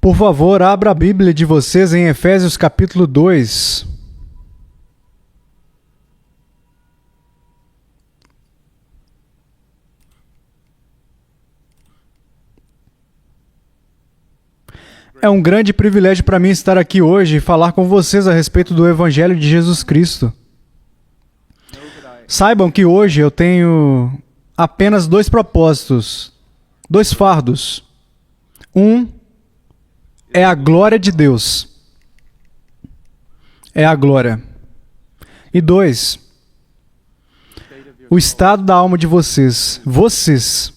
Por favor, abra a Bíblia de vocês em Efésios capítulo 2. É um grande privilégio para mim estar aqui hoje e falar com vocês a respeito do Evangelho de Jesus Cristo. Saibam que hoje eu tenho apenas dois propósitos, dois fardos. Um é a glória de Deus. É a glória. E dois, o estado da alma de vocês. Vocês.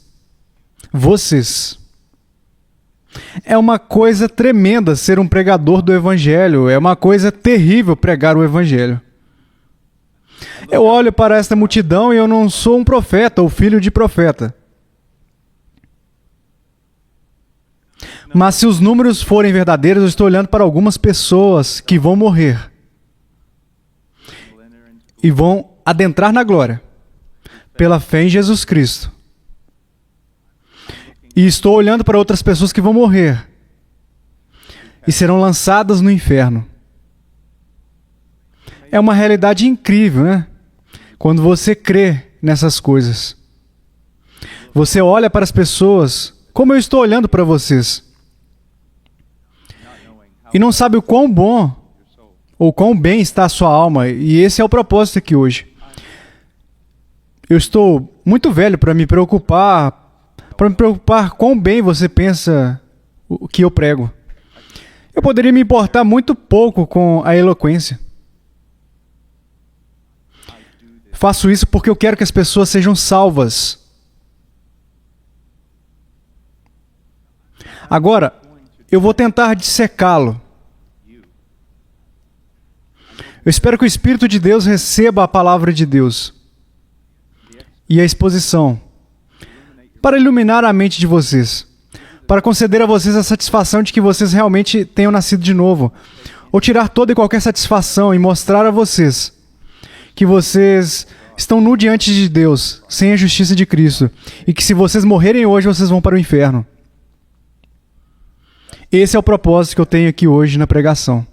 É uma coisa tremenda ser um pregador do Evangelho. É uma coisa terrível pregar o Evangelho. Eu olho para esta multidão e eu não sou um profeta ou filho de profeta. Mas se os números forem verdadeiros, eu estou olhando para algumas pessoas que vão morrer e vão adentrar na glória pela fé em Jesus Cristo. E estou olhando para outras pessoas que vão morrer e serão lançadas no inferno. É uma realidade incrível, né? Quando você crê nessas coisas. Você olha para as pessoas, como eu estou olhando para vocês, e não sabe o quão bom ou quão bem está a sua alma. E esse é o propósito aqui hoje. Eu estou muito velho para me preocupar quão bem você pensa o que eu prego. Eu poderia me importar muito pouco com a eloquência. Faço isso porque eu quero que as pessoas sejam salvas. Agora, eu vou tentar dissecá-lo. Eu espero que o Espírito de Deus receba a palavra de Deus e a exposição para iluminar a mente de vocês, para conceder a vocês a satisfação de que vocês realmente tenham nascido de novo, ou tirar toda e qualquer satisfação e mostrar a vocês que vocês estão nu diante de Deus, sem a justiça de Cristo, e que se vocês morrerem hoje, vocês vão para o inferno. Esse é o propósito que eu tenho aqui hoje na pregação.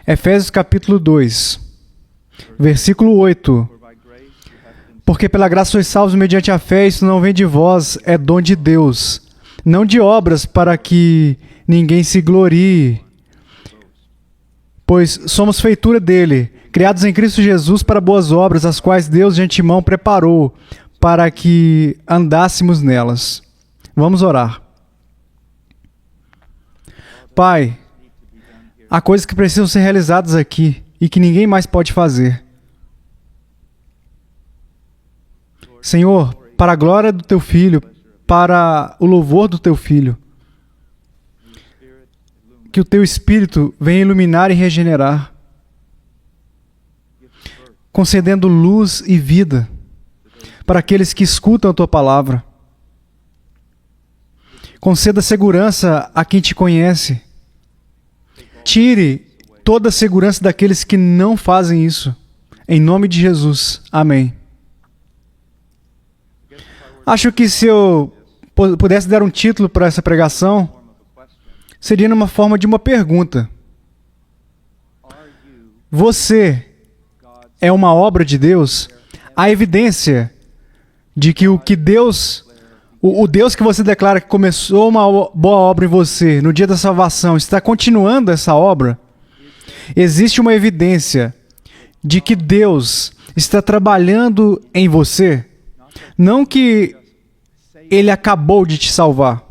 Efésios capítulo 2, versículo 8. Porque pela graça sois salvos mediante a fé, isso não vem de vós, é dom de Deus, não de obras para que ninguém se glorie. Pois somos feitura dele, criados em Cristo Jesus para boas obras, as quais Deus de antemão preparou para que andássemos nelas. Vamos orar. Pai, há coisas que precisam ser realizadas aqui e que ninguém mais pode fazer. Senhor, para a glória do Teu Filho, para o louvor do Teu Filho, que o Teu Espírito venha iluminar e regenerar, concedendo luz e vida para aqueles que escutam a Tua palavra. Conceda segurança a quem Te conhece. Tire toda a segurança daqueles que não fazem isso. Em nome de Jesus. Amém. Acho que se eu pudesse dar um título para essa pregação, seria numa forma de uma pergunta. Você é uma obra de Deus? Há evidência de que o Deus que você declara que começou uma boa obra em você no dia da salvação, está continuando essa obra? Existe uma evidência de que Deus está trabalhando em você? Não que Ele acabou de te salvar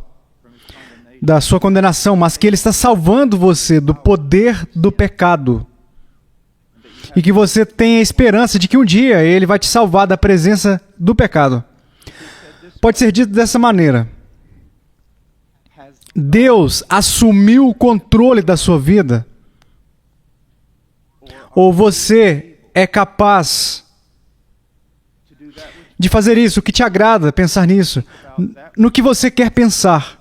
da sua condenação, mas que Ele está salvando você do poder do pecado. E que você tem a esperança de que um dia Ele vai te salvar da presença do pecado. Pode ser dito dessa maneira: Deus assumiu o controle da sua vida? Ou você é capaz de fazer isso? O que te agrada pensar nisso? No que você quer pensar,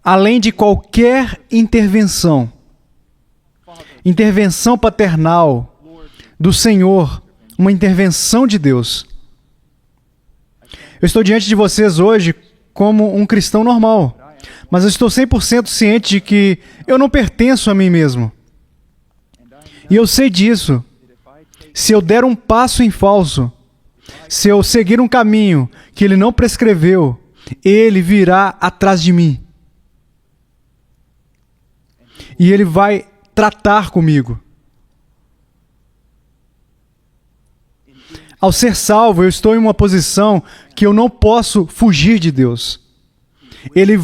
além de qualquer intervenção paternal do Senhor, uma intervenção de Deus. Eu estou diante de vocês hoje como um cristão normal. Mas eu estou 100% ciente de que eu não pertenço a mim mesmo. E eu sei disso. Se eu der um passo em falso, se eu seguir um caminho que Ele não prescreveu, Ele virá atrás de mim. E Ele vai tratar comigo. Ao ser salvo, eu estou em uma posição que eu não posso fugir de Deus. Ele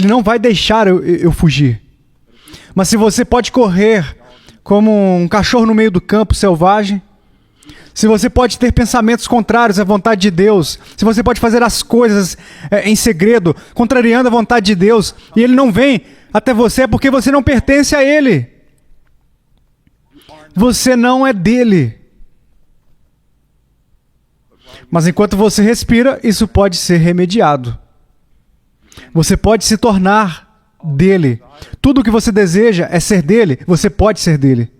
não vai deixar eu fugir. Mas se você pode correr como um cachorro no meio do campo selvagem, se você pode ter pensamentos contrários à vontade de Deus, se você pode fazer as coisas em segredo, contrariando a vontade de Deus, e Ele não vem até você, é porque você não pertence a Ele. Você não é dele. Mas enquanto você respira, isso pode ser remediado. Você pode se tornar dele. Tudo o que você deseja é ser dele, você pode ser dele.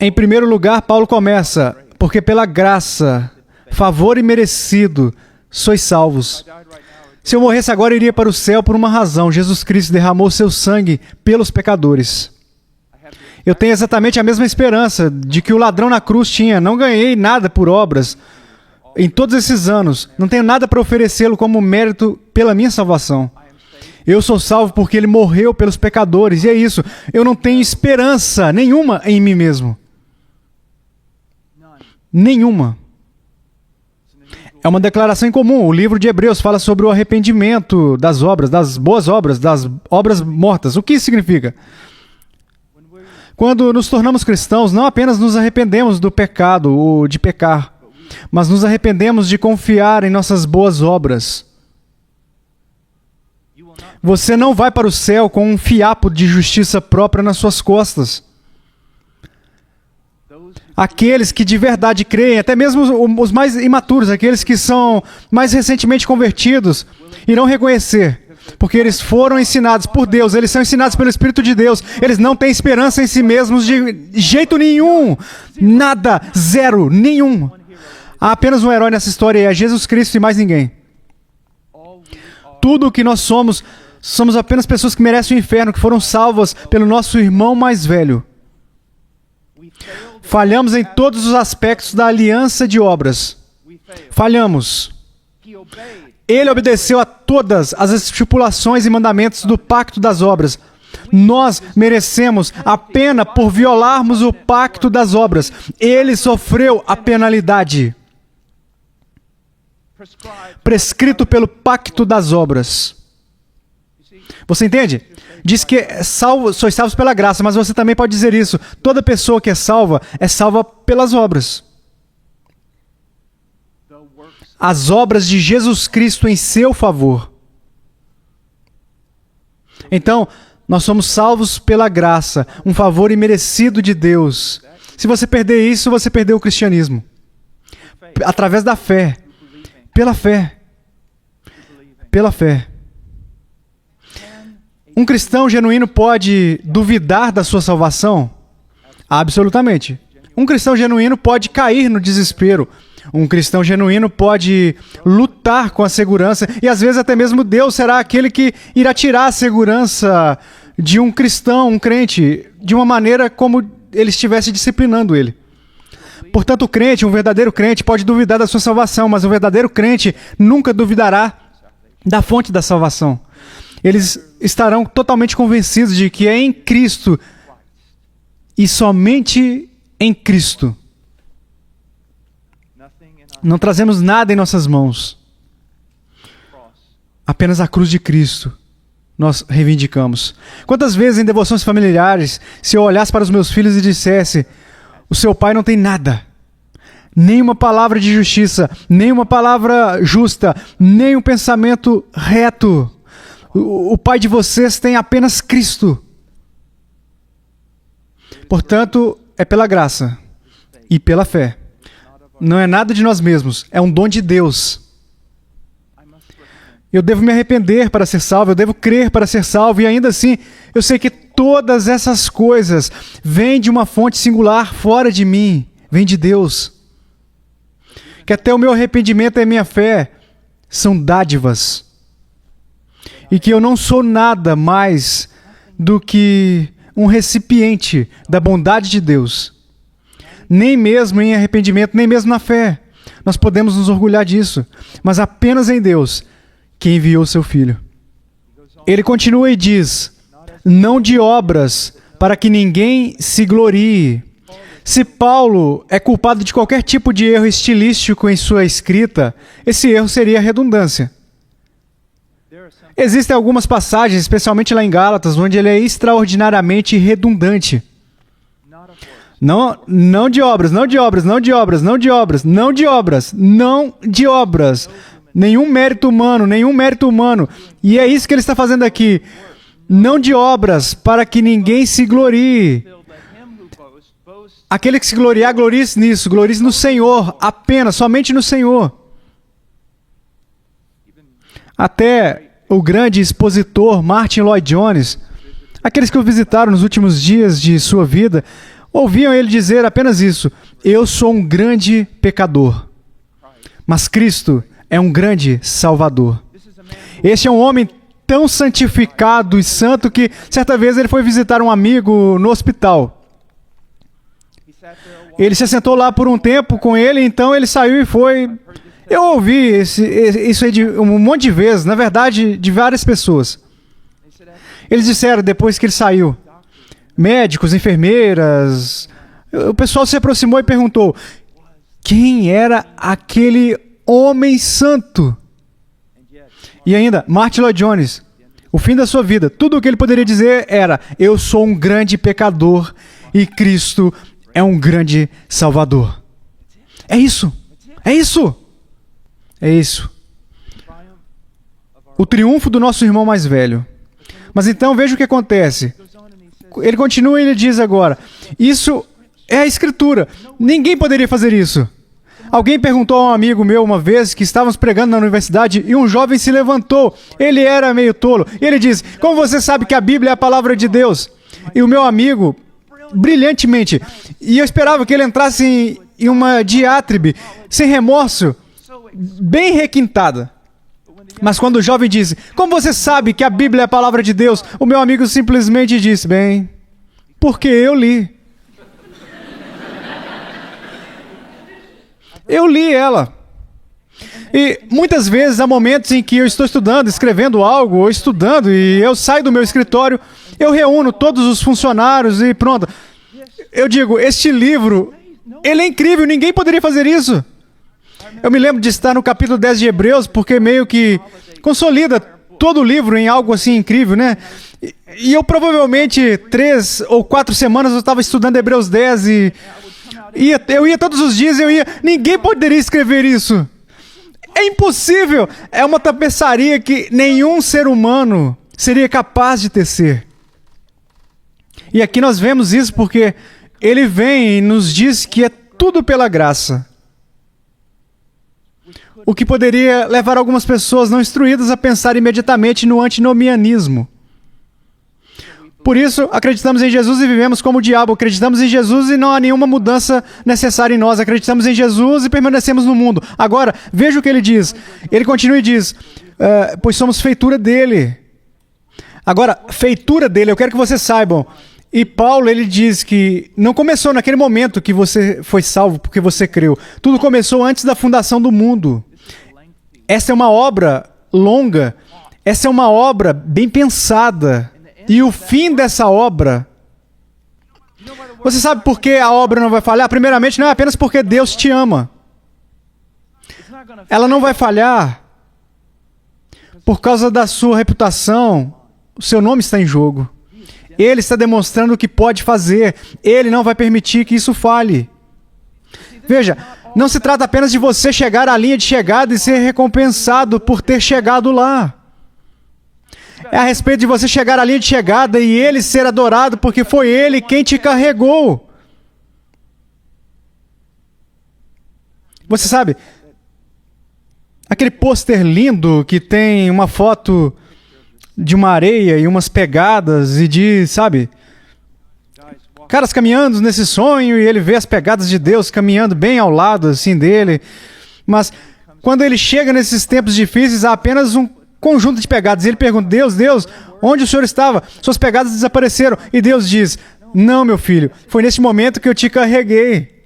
Em primeiro lugar, Paulo começa, porque pela graça, favor imerecido, sois salvos. Se eu morresse agora, eu iria para o céu por uma razão. Jesus Cristo derramou seu sangue pelos pecadores. Eu tenho exatamente a mesma esperança de que o ladrão na cruz tinha. Não ganhei nada por obras em todos esses anos. Não tenho nada para oferecê-lo como mérito pela minha salvação. Eu sou salvo porque Ele morreu pelos pecadores. E é isso. Eu não tenho esperança nenhuma em mim mesmo. Nenhuma. É uma declaração incomum. O livro de Hebreus fala sobre o arrependimento das obras, das boas obras, das obras mortas. O que isso significa? Quando nos tornamos cristãos, não apenas nos arrependemos do pecado ou de pecar, mas nos arrependemos de confiar em nossas boas obras. Você não vai para o céu com um fiapo de justiça própria nas suas costas. Aqueles que de verdade creem, até mesmo os mais imaturos, aqueles que são mais recentemente convertidos, irão reconhecer, porque eles foram ensinados por Deus, eles são ensinados pelo Espírito de Deus, eles não têm esperança em si mesmos de jeito nenhum, nada, zero, nenhum. Há apenas um herói nessa história e é Jesus Cristo e mais ninguém. Tudo o que nós somos apenas pessoas que merecem o inferno, que foram salvas pelo nosso irmão mais velho. Falhamos em todos os aspectos da aliança de obras. Falhamos. Ele obedeceu a todas as estipulações e mandamentos do pacto das obras. Nós merecemos a pena por violarmos o pacto das obras. Ele sofreu a penalidade prescrito pelo pacto das obras. Você entende? Diz que sois salvos pela graça, mas você também pode dizer isso. Toda pessoa que é salva pelas obras. As obras de Jesus Cristo em seu favor. Então, nós somos salvos pela graça, um favor imerecido de Deus. Se você perder isso, você perdeu o cristianismo. Através da fé. Pela fé. Pela fé. Um cristão genuíno pode duvidar da sua salvação? Absolutamente. Um cristão genuíno pode cair no desespero. Um cristão genuíno pode lutar com a segurança. E às vezes até mesmo Deus será aquele que irá tirar a segurança de um cristão, um crente, de uma maneira como ele estivesse disciplinando ele. Portanto, o crente, um verdadeiro crente, pode duvidar da sua salvação, mas o verdadeiro crente nunca duvidará da fonte da salvação. Eles estarão totalmente convencidos de que é em Cristo e somente em Cristo. Não trazemos nada em nossas mãos. Apenas a cruz de Cristo nós reivindicamos. Quantas vezes em devoções familiares, se eu olhasse para os meus filhos e dissesse: o seu pai não tem nada, nenhuma palavra de justiça, nenhuma palavra justa, nenhum pensamento reto. O pai de vocês tem apenas Cristo. Portanto, é pela graça e pela fé. Não é nada de nós mesmos, é um dom de Deus. Eu devo me arrepender para ser salvo, eu devo crer para ser salvo, e ainda assim, eu sei que todas essas coisas vêm de uma fonte singular fora de mim, vêm de Deus. Que até o meu arrependimento e a minha fé são dádivas. e que eu não sou nada mais do que um recipiente da bondade de Deus. Nem mesmo em arrependimento, nem mesmo na fé. Nós podemos nos orgulhar disso, mas apenas em Deus, que enviou seu Filho. Ele continua e diz, não de obras, para que ninguém se glorie. Se Paulo é culpado de qualquer tipo de erro estilístico em sua escrita, esse erro seria redundância. Existem algumas passagens, especialmente lá em Gálatas, onde ele é extraordinariamente redundante. Não de obras, não de obras, não de obras, não de obras, não de obras, não de obras. Nenhum mérito humano. E é isso que ele está fazendo aqui. Não de obras, para que ninguém se glorie. Aquele que se gloriar, glorie-se nisso, glorie-se no Senhor, apenas, somente no Senhor. Até o grande expositor Martin Lloyd Jones, aqueles que o visitaram nos últimos dias de sua vida, ouviam ele dizer apenas isso: eu sou um grande pecador, mas Cristo é um grande Salvador. Este é um homem tão santificado e santo que certa vez ele foi visitar um amigo no hospital. Ele se assentou lá por um tempo com ele, então ele saiu e foi. Eu ouvi isso aí um monte de vezes, na verdade, de várias pessoas. Eles disseram, depois que ele saiu, médicos, enfermeiras, o pessoal se aproximou e perguntou, quem era aquele homem santo? E ainda, Martin Lloyd Jones, o fim da sua vida, tudo o que ele poderia dizer era, eu sou um grande pecador e Cristo é um grande Salvador. É isso. É isso. É isso. O triunfo do nosso irmão mais velho. Mas então veja o que acontece. Ele continua e ele diz agora, isso é a Escritura. Ninguém poderia fazer isso. Alguém perguntou a um amigo meu uma vez que estávamos pregando na universidade e um jovem se levantou. Ele era meio tolo. E ele disse, como você sabe que a Bíblia é a palavra de Deus? E o meu amigo, brilhantemente, e eu esperava que ele entrasse em uma diátribe, sem remorso, bem requintada. Mas quando o jovem disse, como você sabe que a Bíblia é a palavra de Deus? O meu amigo simplesmente disse, bem, porque eu li. Eu li ela. E muitas vezes há momentos em que eu estou estudando, escrevendo algo, ou estudando, e eu saio do meu escritório, eu reúno todos os funcionários e pronto. Eu digo, este livro, ele é incrível, ninguém poderia fazer isso. Eu me lembro de estar no capítulo 10 de Hebreus, porque meio que consolida todo o livro em algo assim incrível, né? E eu provavelmente 3 ou 4 semanas eu estava estudando Hebreus 10 e eu ia todos os dias, ninguém poderia escrever isso. É impossível. É uma tapeçaria que nenhum ser humano seria capaz de tecer. E aqui nós vemos isso porque ele vem e nos diz que é tudo pela graça. O que poderia levar algumas pessoas não instruídas a pensar imediatamente no antinomianismo. Por isso, acreditamos em Jesus e vivemos como o diabo. Acreditamos em Jesus e não há nenhuma mudança necessária em nós. Acreditamos em Jesus e permanecemos no mundo. Agora, veja o que ele diz. Ele continua e diz, pois somos feitura dele. Agora, feitura dele, eu quero que vocês saibam. E Paulo, ele diz que não começou naquele momento que você foi salvo porque você creu. Tudo começou antes da fundação do mundo. Essa é uma obra longa. Essa é uma obra bem pensada. E o fim dessa obra... Você sabe por que a obra não vai falhar? Primeiramente, não é apenas porque Deus te ama. Ela não vai falhar por causa da sua reputação. O seu nome está em jogo. Ele está demonstrando o que pode fazer. Ele não vai permitir que isso falhe. Veja, não se trata apenas de você chegar à linha de chegada e ser recompensado por ter chegado lá. É a respeito de você chegar à linha de chegada e ele ser adorado porque foi ele quem te carregou. Você sabe, aquele pôster lindo que tem uma foto de uma areia e umas pegadas e de, sabe, caras caminhando nesse sonho e ele vê as pegadas de Deus caminhando bem ao lado assim dele. Mas quando ele chega nesses tempos difíceis, há apenas conjunto de pegadas. E ele pergunta, Deus, onde o Senhor estava? Suas pegadas desapareceram. E Deus diz, não, meu filho, foi nesse momento que eu te carreguei.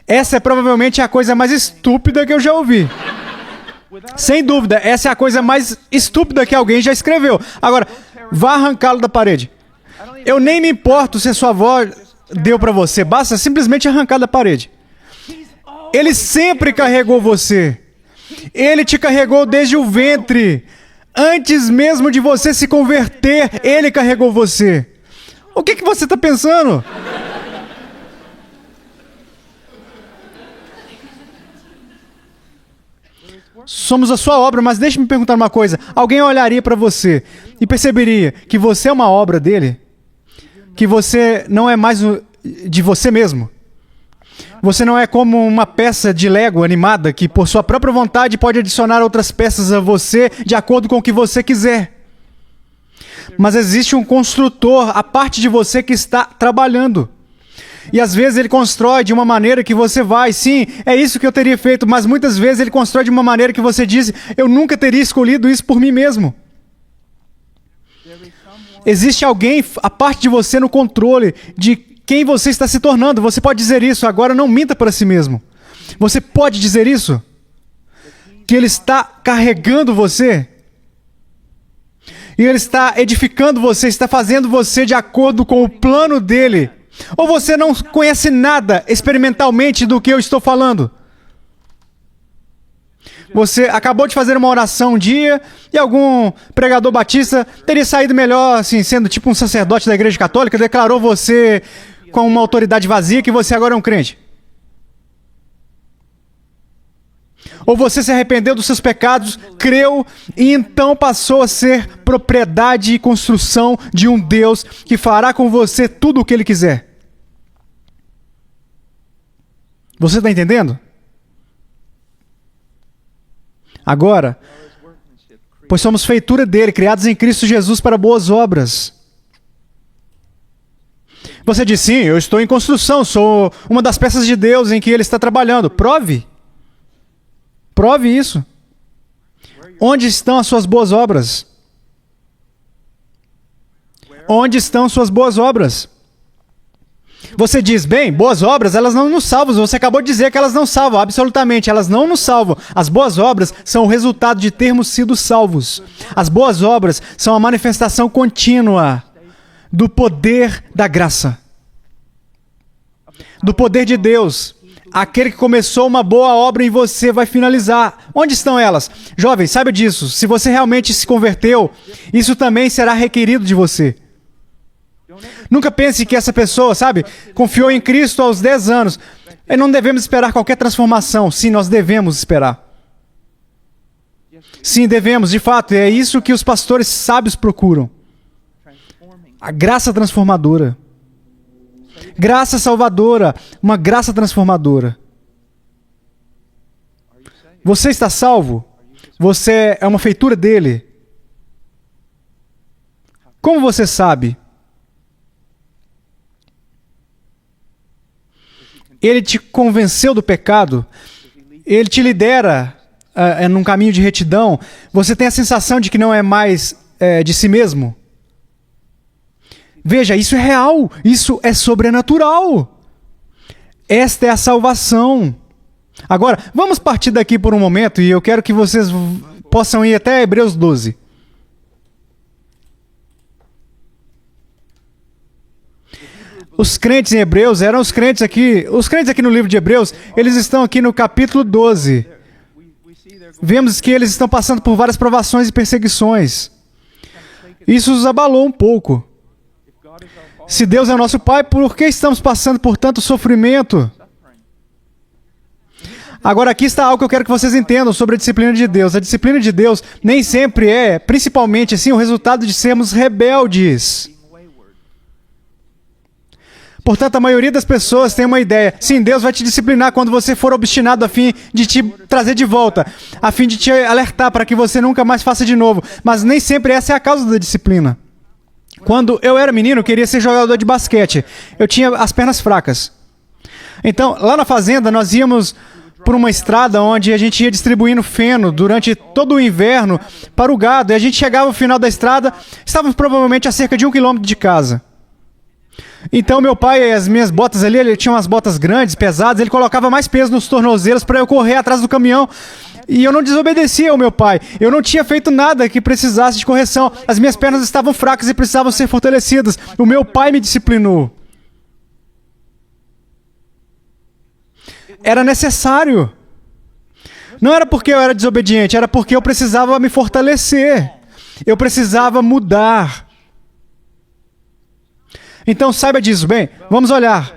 Essa é provavelmente a coisa mais estúpida que eu já ouvi. Sem dúvida, essa é a coisa mais estúpida que alguém já escreveu. Agora, vá arrancá-lo da parede. Eu nem me importo se a sua avó deu para você, basta simplesmente arrancar da parede. Ele sempre carregou você. Ele te carregou desde o ventre. Antes mesmo de você se converter, ele carregou você. O que você está pensando? Somos a sua obra, mas deixe-me perguntar uma coisa. Alguém olharia para você e perceberia que você é uma obra dele? Que você não é mais de você mesmo? Você não é como uma peça de Lego animada que, por sua própria vontade, pode adicionar outras peças a você de acordo com o que você quiser. Mas existe um construtor, a parte de você que está trabalhando. E às vezes ele constrói de uma maneira que você vai, sim, é isso que eu teria feito, mas muitas vezes ele constrói de uma maneira que você diz, eu nunca teria escolhido isso por mim mesmo. Existe alguém, a parte de você no controle de quem você está se tornando. Você pode dizer isso, agora não minta para si mesmo. Você pode dizer isso? Que ele está carregando você? E ele está edificando você, está fazendo você de acordo com o plano dele. Ou você não conhece nada experimentalmente do que eu estou falando? Você acabou de fazer uma oração um dia e algum pregador batista teria saído melhor, assim, sendo tipo um sacerdote da igreja católica, declarou você com uma autoridade vazia que você agora é um crente. Ou você se arrependeu dos seus pecados, creu e então passou a ser propriedade e construção de um Deus que fará com você tudo o que ele quiser. Você está entendendo? Agora, pois somos feitura dele, criados em Cristo Jesus para boas obras. Você diz, sim, eu estou em construção, sou uma das peças de Deus em que ele está trabalhando. Prove. Prove isso. Onde estão as suas boas obras? Onde estão suas boas obras? Você diz, bem, boas obras, elas não nos salvam. Você acabou de dizer que elas não salvam, absolutamente, elas não nos salvam. As boas obras são o resultado de termos sido salvos. As boas obras são a manifestação contínua do poder da graça. Do poder de Deus. Aquele que começou uma boa obra em você vai finalizar. Onde estão elas? Jovem, saiba disso. Se você realmente se converteu, isso também será requerido de você. Nunca pense que essa pessoa, sabe, confiou em Cristo aos 10 anos. E não devemos esperar qualquer transformação. Sim, nós devemos esperar. Sim, devemos, de fato. E é isso que os pastores sábios procuram. A graça transformadora. Graça salvadora. Uma graça transformadora. Você está salvo? Você é uma feitura dele? Como você sabe? Ele te convenceu do pecado? Ele te lidera num caminho de retidão? Você tem a sensação de que não é mais de si mesmo? Veja, isso é real, isso é sobrenatural. Esta é a salvação. Agora, vamos partir daqui por um momento e eu quero que vocês possam ir até Hebreus 12. Os crentes em Hebreus eram os crentes aqui no livro de Hebreus, eles estão aqui no capítulo 12. Vemos que eles estão passando por várias provações e perseguições. Isso os abalou um pouco. Se Deus é o nosso Pai, por que estamos passando por tanto sofrimento? Agora aqui está algo que eu quero que vocês entendam sobre a disciplina de Deus. A disciplina de Deus nem sempre é, principalmente assim, o resultado de sermos rebeldes. Portanto, a maioria das pessoas tem uma ideia. Sim, Deus vai te disciplinar quando você for obstinado a fim de te trazer de volta, a fim de te alertar para que você nunca mais faça de novo. Mas nem sempre essa é a causa da disciplina. Quando eu era menino, eu queria ser jogador de basquete. Eu tinha as pernas fracas. Então, lá na fazenda, nós íamos por uma estrada onde a gente ia distribuindo feno durante todo o inverno para o gado. E a gente chegava ao final da estrada, estávamos provavelmente a cerca de 1 quilômetro de casa. Então meu pai, as minhas botas ali, ele tinha umas botas grandes, pesadas, ele colocava mais peso nos tornozelos para eu correr atrás do caminhão. E eu não desobedecia ao meu pai. Eu não tinha feito nada que precisasse de correção. As minhas pernas estavam fracas e precisavam ser fortalecidas. O meu pai me disciplinou. Era necessário. Não era porque eu era desobediente, era porque eu precisava me fortalecer. Eu precisava mudar. Então saiba disso. Bem, vamos olhar.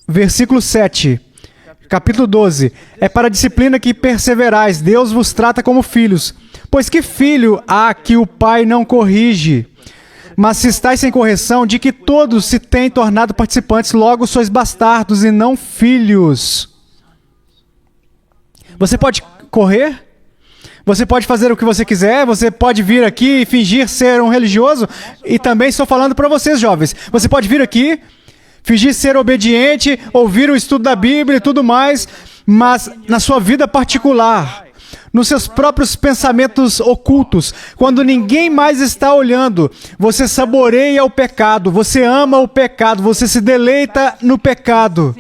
Versículo 7. Capítulo 12. É para a disciplina que perseverais. Deus vos trata como filhos. Pois que filho há que o pai não corrige? Mas se estáis sem correção, de que todos se têm tornado participantes, logo sois bastardos e não filhos. Você pode correr? Você pode fazer o que você quiser? Você pode vir aqui e fingir ser um religioso? E também estou falando para vocês, jovens. Você pode vir aqui, fingir ser obediente, ouvir o estudo da Bíblia e tudo mais, mas na sua vida particular, nos seus próprios pensamentos ocultos, quando ninguém mais está olhando, você saboreia o pecado, você ama o pecado, você se deleita no pecado.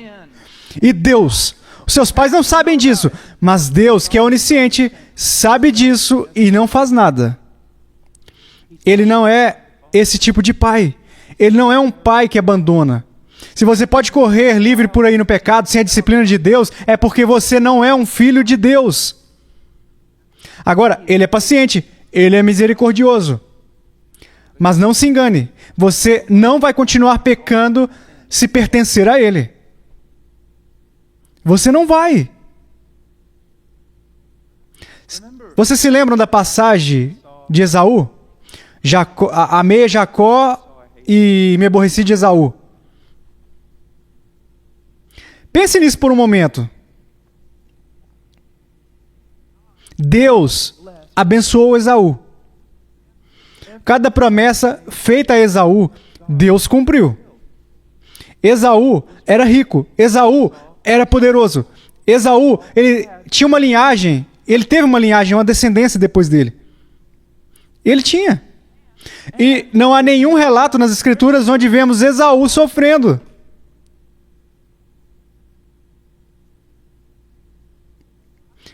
E Deus, os seus pais não sabem disso, mas Deus, que é onisciente, sabe disso e não faz nada. Ele não é esse tipo de pai. Ele não é um pai que abandona. Se você pode correr livre por aí no pecado, sem a disciplina de Deus, é porque você não é um filho de Deus. Agora, Ele é paciente, Ele é misericordioso. Mas não se engane, você não vai continuar pecando se pertencer a Ele. Você não vai. Vocês se lembram da passagem de Esaú? Amei Jacó e me aborreci de Esaú. Pense nisso por um momento. Deus abençoou Esaú. Cada promessa feita a Esaú, Deus cumpriu. Esaú era rico. Esaú era poderoso. Esaú, ele tinha uma linhagem. Ele teve uma linhagem, uma descendência depois dele. Ele tinha. E não há nenhum relato nas Escrituras onde vemos Esaú sofrendo.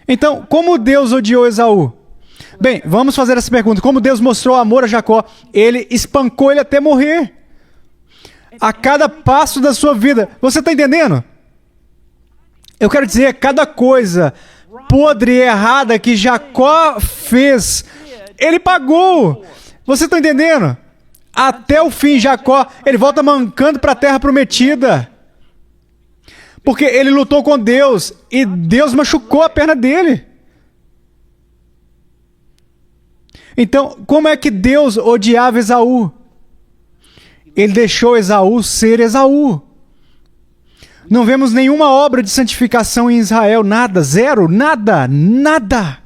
Então, como Deus odiou Esaú? Bem, vamos fazer essa pergunta. Como Deus mostrou amor a Jacó? Ele espancou ele até morrer. A cada passo da sua vida. Você está entendendo? Eu quero dizer, cada coisa podre e errada que Jacó fez, ele pagou. Você está entendendo? Até o fim, Jacó, ele volta mancando para a terra prometida. Porque ele lutou com Deus e Deus machucou a perna dele. Então, como é que Deus odiava Esaú? Ele deixou Esaú ser Esaú. Não vemos nenhuma obra de santificação em Israel, nada, zero, nada, nada.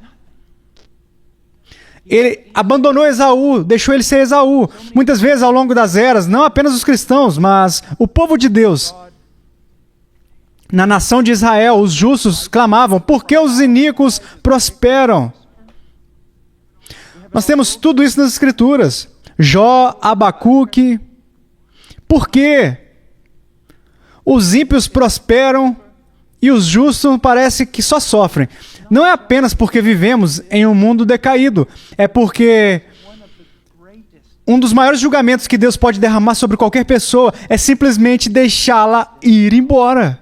Ele abandonou Esaú, deixou ele ser Esaú. Muitas vezes ao longo das eras, não apenas os cristãos, mas o povo de Deus. Na nação de Israel, os justos clamavam, por que os iníquos prosperam? Nós temos tudo isso nas Escrituras. Jó, Abacuque. Por quê? Os ímpios prosperam e os justos parece que só sofrem. Não é apenas porque vivemos em um mundo decaído. É porque um dos maiores julgamentos que Deus pode derramar sobre qualquer pessoa é simplesmente deixá-la ir embora.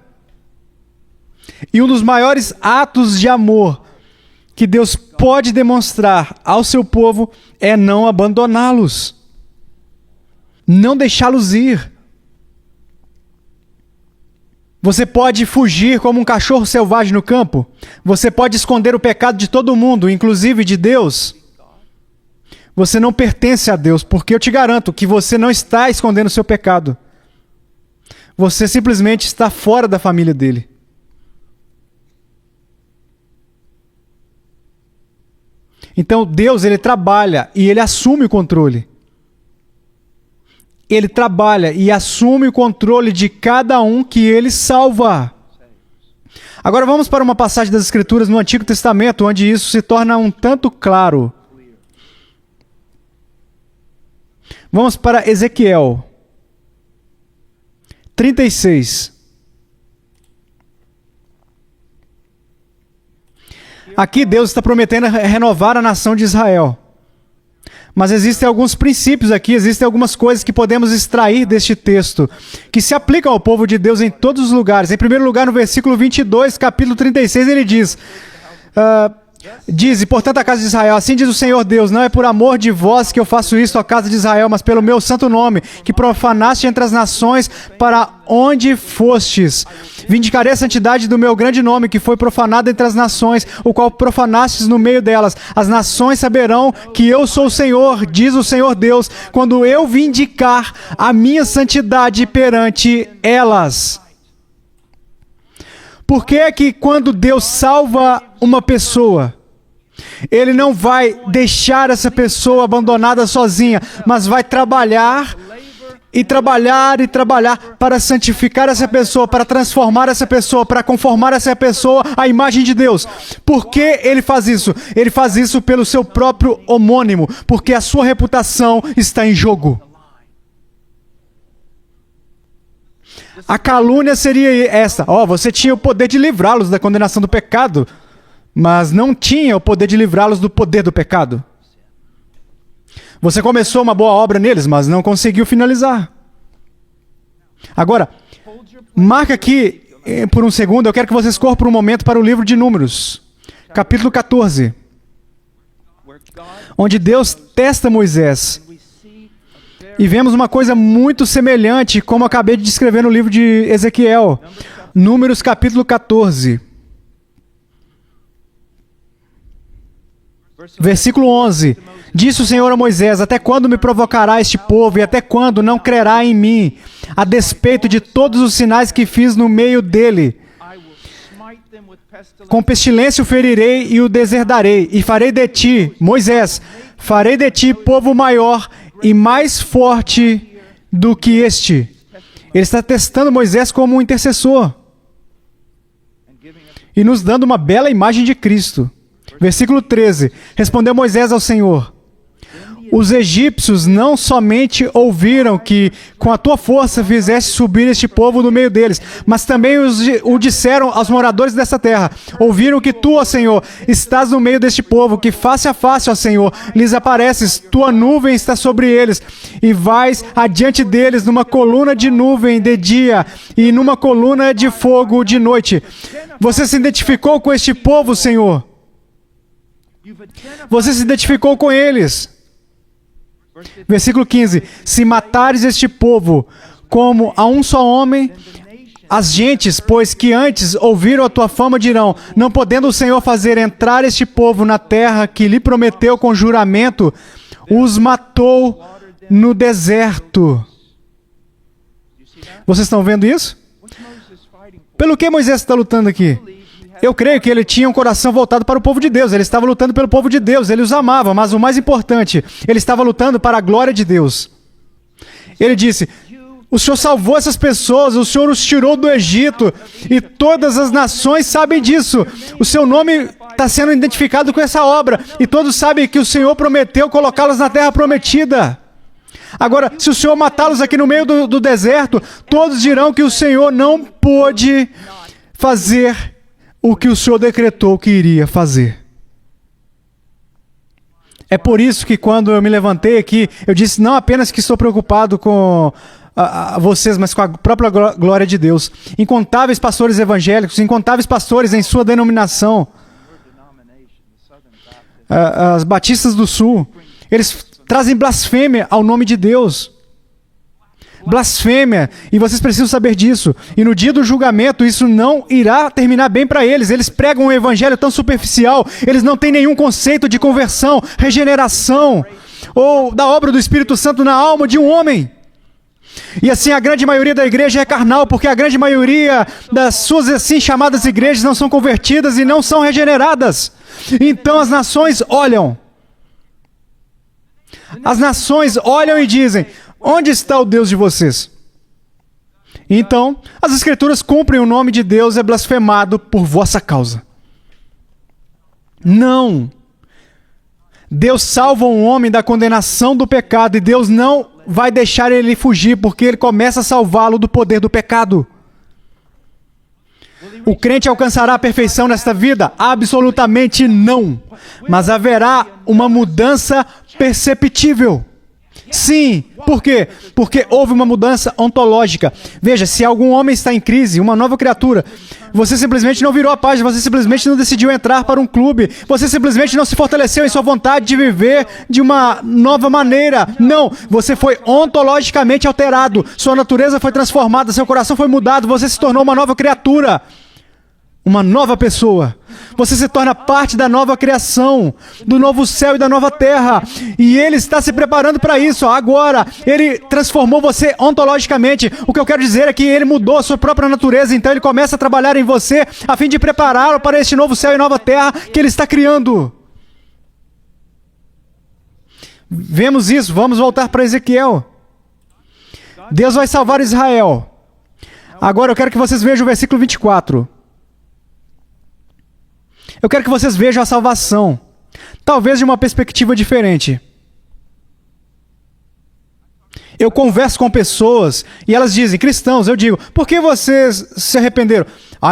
E um dos maiores atos de amor que Deus pode demonstrar ao seu povo é não abandoná-los. Não deixá-los ir. Você pode fugir como um cachorro selvagem no campo. Você pode esconder o pecado de todo mundo, inclusive de Deus. Você não pertence a Deus, porque eu te garanto que você não está escondendo o seu pecado. Você simplesmente está fora da família dele. Então Deus, ele trabalha e ele assume o controle. Ele trabalha e assume o controle de cada um que ele salva. Agora vamos para uma passagem das Escrituras no Antigo Testamento, onde isso se torna um tanto claro. Vamos para Ezequiel 36. Aqui Deus está prometendo renovar a nação de Israel. Mas existem alguns princípios aqui, existem algumas coisas que podemos extrair deste texto, que se aplicam ao povo de Deus em todos os lugares. Em primeiro lugar, no versículo 22, capítulo 36, ele diz... Diz, e portanto a casa de Israel, assim diz o Senhor Deus, não é por amor de vós que eu faço isto, ó casa de Israel, mas pelo meu santo nome, que profanaste entre as nações para onde fostes. Vindicarei a santidade do meu grande nome, que foi profanado entre as nações, o qual profanastes no meio delas. As nações saberão que eu sou o Senhor, diz o Senhor Deus, quando eu vindicar a minha santidade perante elas. Por que é que quando Deus salva uma pessoa, Ele não vai deixar essa pessoa abandonada sozinha, mas vai trabalhar e trabalhar e trabalhar para santificar essa pessoa, para transformar essa pessoa, para conformar essa pessoa à imagem de Deus? Por que Ele faz isso? Ele faz isso pelo seu próprio homônimo, porque a sua reputação está em jogo. A calúnia seria essa: você tinha o poder de livrá-los da condenação do pecado, mas não tinha o poder de livrá-los do poder do pecado. Você começou uma boa obra neles, mas não conseguiu finalizar. Agora, marca aqui por um segundo, eu quero que vocês corram por um momento para o livro de Números, capítulo 14, onde Deus testa Moisés. E vemos uma coisa muito semelhante, como eu acabei de descrever no livro de Ezequiel. Números capítulo 14. Versículo 11. Disse o Senhor a Moisés: até quando me provocará este povo, e até quando não crerá em mim, a despeito de todos os sinais que fiz no meio dele? Com pestilência o ferirei e o deserdarei, e farei de ti, Moisés, farei de ti povo maior e mais forte do que este. Ele está testando Moisés como um intercessor e nos dando uma bela imagem de Cristo. Versículo 13. Respondeu Moisés ao Senhor: os egípcios não somente ouviram que com a tua força fizeste subir este povo do meio deles, mas também o disseram aos moradores desta terra. Ouviram que tu, ó Senhor, estás no meio deste povo, que face a face, ó Senhor, lhes apareces, tua nuvem está sobre eles, e vais adiante deles numa coluna de nuvem de dia e numa coluna de fogo de noite. Você se identificou com este povo, Senhor? Você se identificou com eles? Versículo 15. Se matares este povo como a um só homem, as gentes, pois que antes ouviram a tua fama, dirão: não podendo o Senhor fazer entrar este povo na terra que lhe prometeu com juramento, os matou no deserto. Vocês estão vendo isso? Pelo que Moisés está lutando aqui? Eu creio que ele tinha um coração voltado para o povo de Deus. Ele estava lutando pelo povo de Deus. Ele os amava, mas o mais importante, ele estava lutando para a glória de Deus. Ele disse: o Senhor salvou essas pessoas, o Senhor os tirou do Egito, e todas as nações sabem disso. O seu nome está sendo identificado com essa obra, e todos sabem que o Senhor prometeu colocá-los na terra prometida. Agora, se o Senhor matá-los aqui no meio do deserto, todos dirão que o Senhor não pôde fazer o que o Senhor decretou que iria fazer. É por isso que quando eu me levantei aqui, eu disse não apenas que estou preocupado com vocês, mas com a própria glória de Deus. Incontáveis pastores evangélicos, incontáveis pastores em sua denominação, as Batistas do Sul, eles trazem blasfêmia ao nome de Deus. Blasfêmia, e vocês precisam saber disso. E no dia do julgamento, isso não irá terminar bem para eles. Eles pregam um evangelho tão superficial, eles não têm nenhum conceito de conversão, regeneração, ou da obra do Espírito Santo na alma de um homem. E assim a grande maioria da igreja é carnal, porque a grande maioria das suas assim chamadas igrejas não são convertidas e não são regeneradas. Então as nações olham. As nações olham e dizem: onde está o Deus de vocês? Então, as Escrituras cumprem, o nome de Deus é blasfemado por vossa causa. Não. Deus salva um homem da condenação do pecado e Deus não vai deixar ele fugir porque ele começa a salvá-lo do poder do pecado. O crente alcançará a perfeição nesta vida? Absolutamente não. Mas haverá uma mudança perceptível. Sim. Por quê? Porque houve uma mudança ontológica. Veja, se algum homem está em crise, uma nova criatura, você simplesmente não virou a página, você simplesmente não decidiu entrar para um clube, você simplesmente não se fortaleceu em sua vontade de viver de uma nova maneira. Não, você foi ontologicamente alterado, sua natureza foi transformada, seu coração foi mudado, você se tornou uma nova criatura. Uma nova pessoa. Você se torna parte da nova criação, do novo céu e da nova terra. E Ele está se preparando para isso. Agora, Ele transformou você ontologicamente. O que eu quero dizer é que Ele mudou a sua própria natureza. Então Ele começa a trabalhar em você a fim de prepará-lo para este novo céu e nova terra que Ele está criando. Vemos isso. Vamos voltar para Ezequiel. Deus vai salvar Israel. Agora eu quero que vocês vejam o versículo 24. Eu quero que vocês vejam a salvação, talvez de uma perspectiva diferente. Eu converso com pessoas e elas dizem, cristãos, eu digo, por que vocês se arrependeram?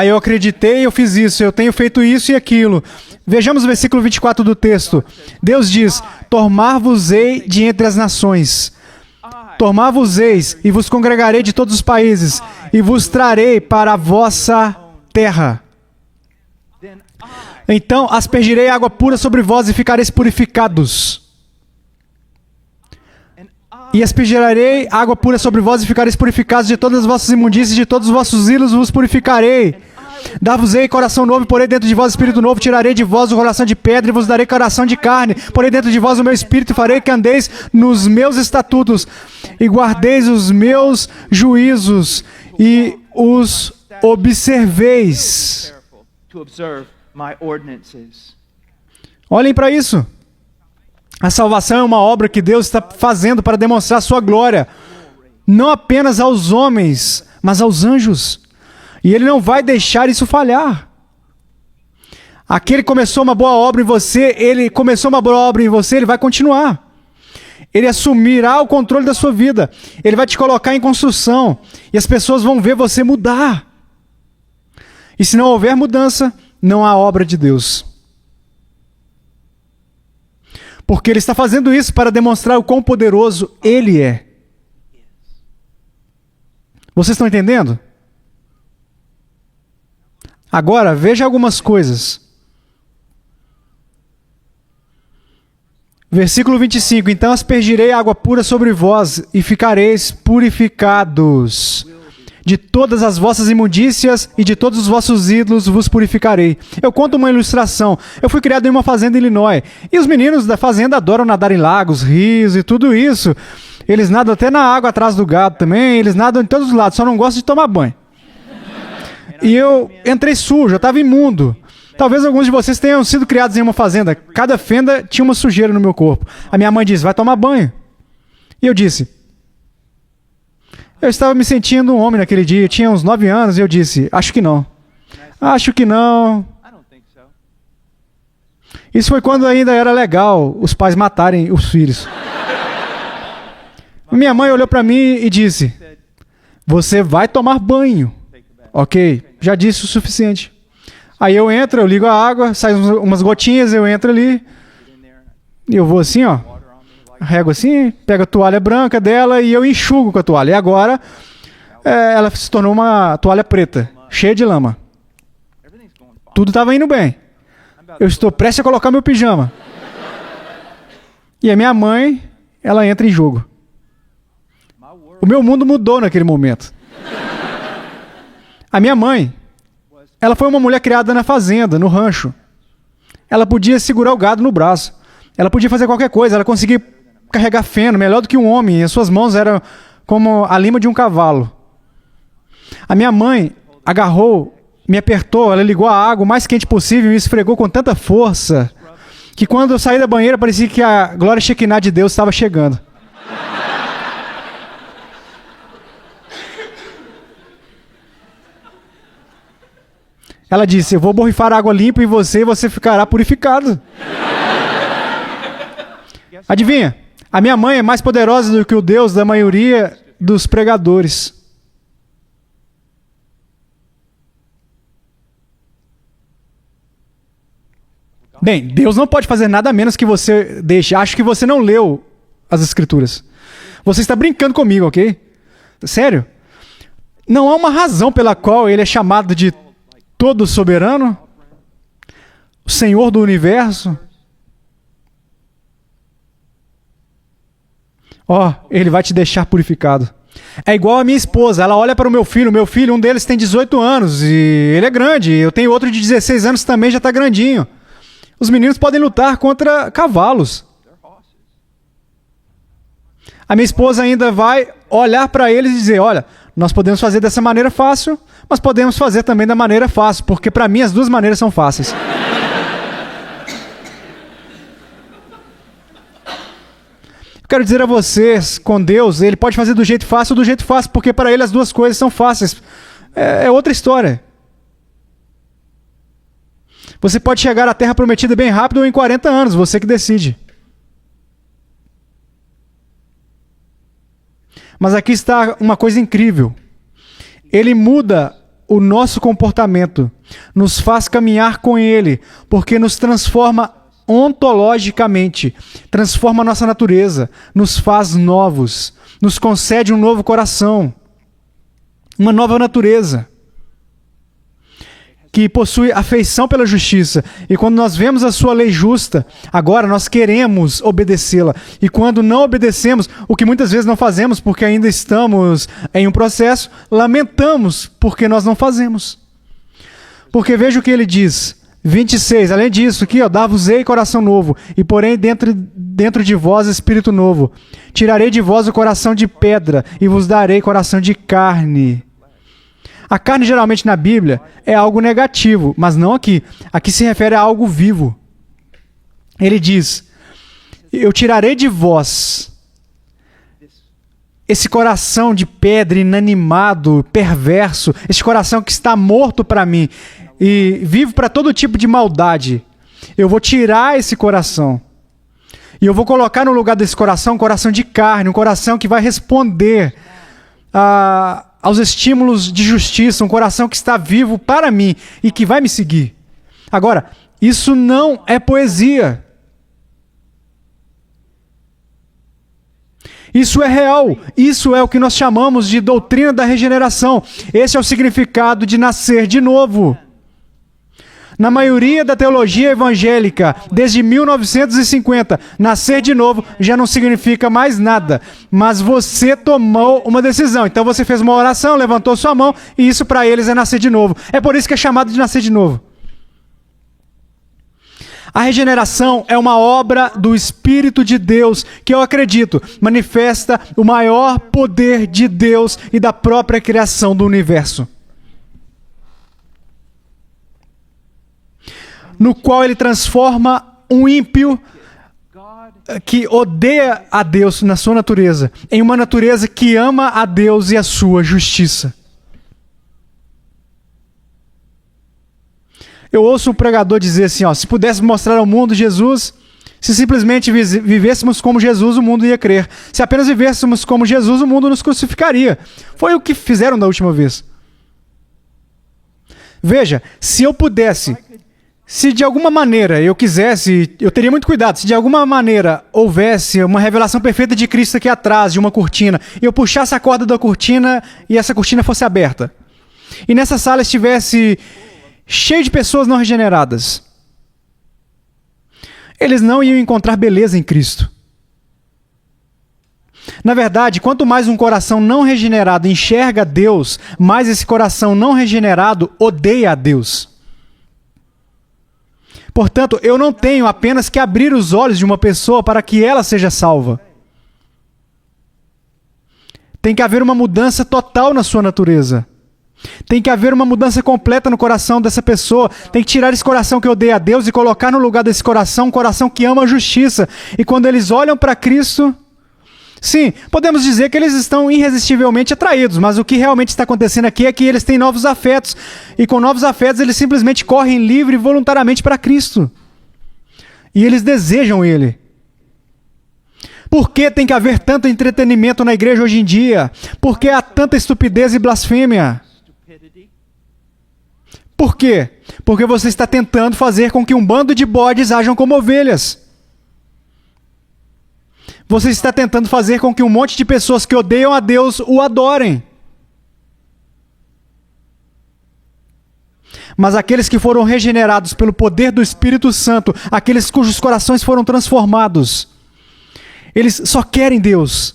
Eu acreditei, eu fiz isso, eu tenho feito isso e aquilo. Vejamos o versículo 24 do texto. Deus diz, tomar-vos-ei de entre as nações. Tomar-vos-eis e vos congregarei de todos os países e vos trarei para a vossa terra. Então aspergirei água pura sobre vós e ficareis purificados. E aspergirei água pura sobre vós e ficareis purificados de todas as vossas imundícias, de todos os vossos ídolos vos purificarei. Dar-vos-ei coração novo, porei dentro de vós espírito novo, tirarei de vós o coração de pedra e vos darei coração de carne, porei dentro de vós o meu espírito e farei que andeis nos meus estatutos e guardeis os meus juízos e os observeis. Olhem para isso. A salvação é uma obra que Deus está fazendo para demonstrar a sua glória, não apenas aos homens, mas aos anjos. E Ele não vai deixar isso falhar. Aquele que começou uma boa obra em você, Ele vai continuar. Ele assumirá o controle da sua vida. Ele vai te colocar em construção. E as pessoas vão ver você mudar. E se não houver mudança, não há obra de Deus. Porque Ele está fazendo isso para demonstrar o quão poderoso Ele é. Vocês estão entendendo? Agora, veja algumas coisas. Versículo 25. Então aspergirei água pura sobre vós e ficareis purificados. De todas as vossas imundícias e de todos os vossos ídolos vos purificarei. Eu conto uma ilustração. Eu fui criado em uma fazenda em Illinois. E os meninos da fazenda adoram nadar em lagos, rios e tudo isso. Eles nadam até na água atrás do gado também. Eles nadam em todos os lados, só não gostam de tomar banho. E eu entrei sujo, eu estava imundo. Talvez alguns de vocês tenham sido criados em uma fazenda. Cada fenda tinha uma sujeira no meu corpo. A minha mãe disse, vai tomar banho. E eu disse... Eu estava me sentindo um homem naquele dia, eu tinha uns 9 anos, e eu disse, acho que não. Acho que não. Isso foi quando ainda era legal os pais matarem os filhos. Minha mãe olhou para mim e disse, você vai tomar banho. Ok, já disse o suficiente. Aí eu entro, eu ligo a água, sai umas gotinhas, eu entro ali, e eu vou assim, ó. Rego assim, pego a toalha branca dela e eu enxugo com a toalha. E agora, ela se tornou uma toalha preta, cheia de lama. Tudo estava indo bem. Eu estou prestes a colocar meu pijama. E a minha mãe, ela entra em jogo. O meu mundo mudou naquele momento. A minha mãe, ela foi uma mulher criada na fazenda, no rancho. Ela podia segurar o gado no braço. Ela podia fazer qualquer coisa, ela conseguia carregar feno, melhor do que um homem, e as suas mãos eram como a lima de um cavalo. A minha mãe agarrou, me apertou, ela ligou a água o mais quente possível e me esfregou com tanta força que quando eu saí da banheira parecia que a glória Shekinah de Deus estava chegando. Ela disse, eu vou borrifar água limpa em você e você ficará purificado. Adivinha? A minha mãe é mais poderosa do que o Deus da maioria dos pregadores. Bem, Deus não pode fazer nada menos que você deixe. Acho que você não leu as Escrituras. Você está brincando comigo, ok? Sério? Não há uma razão pela qual ele é chamado de todo soberano? O Senhor do universo? Ele vai te deixar purificado. É igual a minha esposa, ela olha para o meu filho, um deles tem 18 anos e ele é grande, eu tenho outro de 16 anos também, já está grandinho. Os meninos podem lutar contra cavalos. A minha esposa ainda vai olhar para eles e dizer, olha, nós podemos fazer dessa maneira fácil, mas podemos fazer também da maneira fácil, porque para mim as duas maneiras são fáceis. Quero dizer a vocês, com Deus, Ele pode fazer do jeito fácil ou do jeito fácil, porque para Ele as duas coisas são fáceis. É outra história. Você pode chegar à Terra Prometida bem rápido ou em 40 anos, você que decide. Mas aqui está uma coisa incrível. Ele muda o nosso comportamento, nos faz caminhar com Ele, porque nos transforma ontologicamente, transforma a nossa natureza, nos faz novos, nos concede um novo coração, uma nova natureza, que possui afeição pela justiça. E quando nós vemos a sua lei justa, agora nós queremos obedecê-la. E quando não obedecemos, o que muitas vezes não fazemos porque ainda estamos em um processo, lamentamos porque nós não fazemos. Porque veja o que ele diz, 26, além disso, aqui, dar-vos-ei coração novo, e porém dentro de vós espírito novo. Tirarei de vós o coração de pedra, e vos darei coração de carne. A carne, geralmente, na Bíblia, é algo negativo, mas não aqui. Aqui se refere a algo vivo. Ele diz, eu tirarei de vós esse coração de pedra, inanimado, perverso, esse coração que está morto para mim, e vivo para todo tipo de maldade. Eu vou tirar esse coração. E eu vou colocar no lugar desse coração um coração de carne, um coração que vai responder aos estímulos de justiça, um coração que está vivo para mim e que vai me seguir. Agora, isso não é poesia. Isso é real. Isso é o que nós chamamos de doutrina da regeneração. Esse é o significado de nascer de novo. Na maioria da teologia evangélica, desde 1950, nascer de novo já não significa mais nada. Mas você tomou uma decisão. Então você fez uma oração, levantou sua mão, e isso para eles é nascer de novo. É por isso que é chamado de nascer de novo. A regeneração é uma obra do Espírito de Deus, que eu acredito, manifesta o maior poder de Deus e da própria criação do universo. No qual ele transforma um ímpio que odeia a Deus na sua natureza, em uma natureza que ama a Deus e a sua justiça. Eu ouço um pregador dizer assim, se pudéssemos mostrar ao mundo Jesus, se simplesmente vivêssemos como Jesus, o mundo ia crer. Se apenas vivêssemos como Jesus, o mundo nos crucificaria. Foi o que fizeram da última vez. Veja, se eu pudesse, se de alguma maneira eu quisesse, eu teria muito cuidado, se de alguma maneira houvesse uma revelação perfeita de Cristo aqui atrás, de uma cortina, e eu puxasse a corda da cortina e essa cortina fosse aberta, e nessa sala estivesse cheio de pessoas não regeneradas, eles não iam encontrar beleza em Cristo. Na verdade, quanto mais um coração não regenerado enxerga Deus, mais esse coração não regenerado odeia a Deus. Portanto, eu não tenho apenas que abrir os olhos de uma pessoa para que ela seja salva. Tem que haver uma mudança total na sua natureza. Tem que haver uma mudança completa no coração dessa pessoa. Tem que tirar esse coração que odeia a Deus e colocar no lugar desse coração um coração que ama a justiça. E quando eles olham para Cristo, Sim, podemos dizer que eles estão irresistivelmente atraídos, mas o que realmente está acontecendo aqui é que eles têm novos afetos, e com novos afetos eles simplesmente correm livre e voluntariamente para Cristo. E eles desejam Ele. Por que tem que haver tanto entretenimento na igreja hoje em dia? Por que há tanta estupidez e blasfêmia? Por quê? Porque você está tentando fazer com que um bando de bodes ajam como ovelhas. Você está tentando fazer com que um monte de pessoas que odeiam a Deus o adorem. Mas aqueles que foram regenerados pelo poder do Espírito Santo, aqueles cujos corações foram transformados, eles só querem Deus.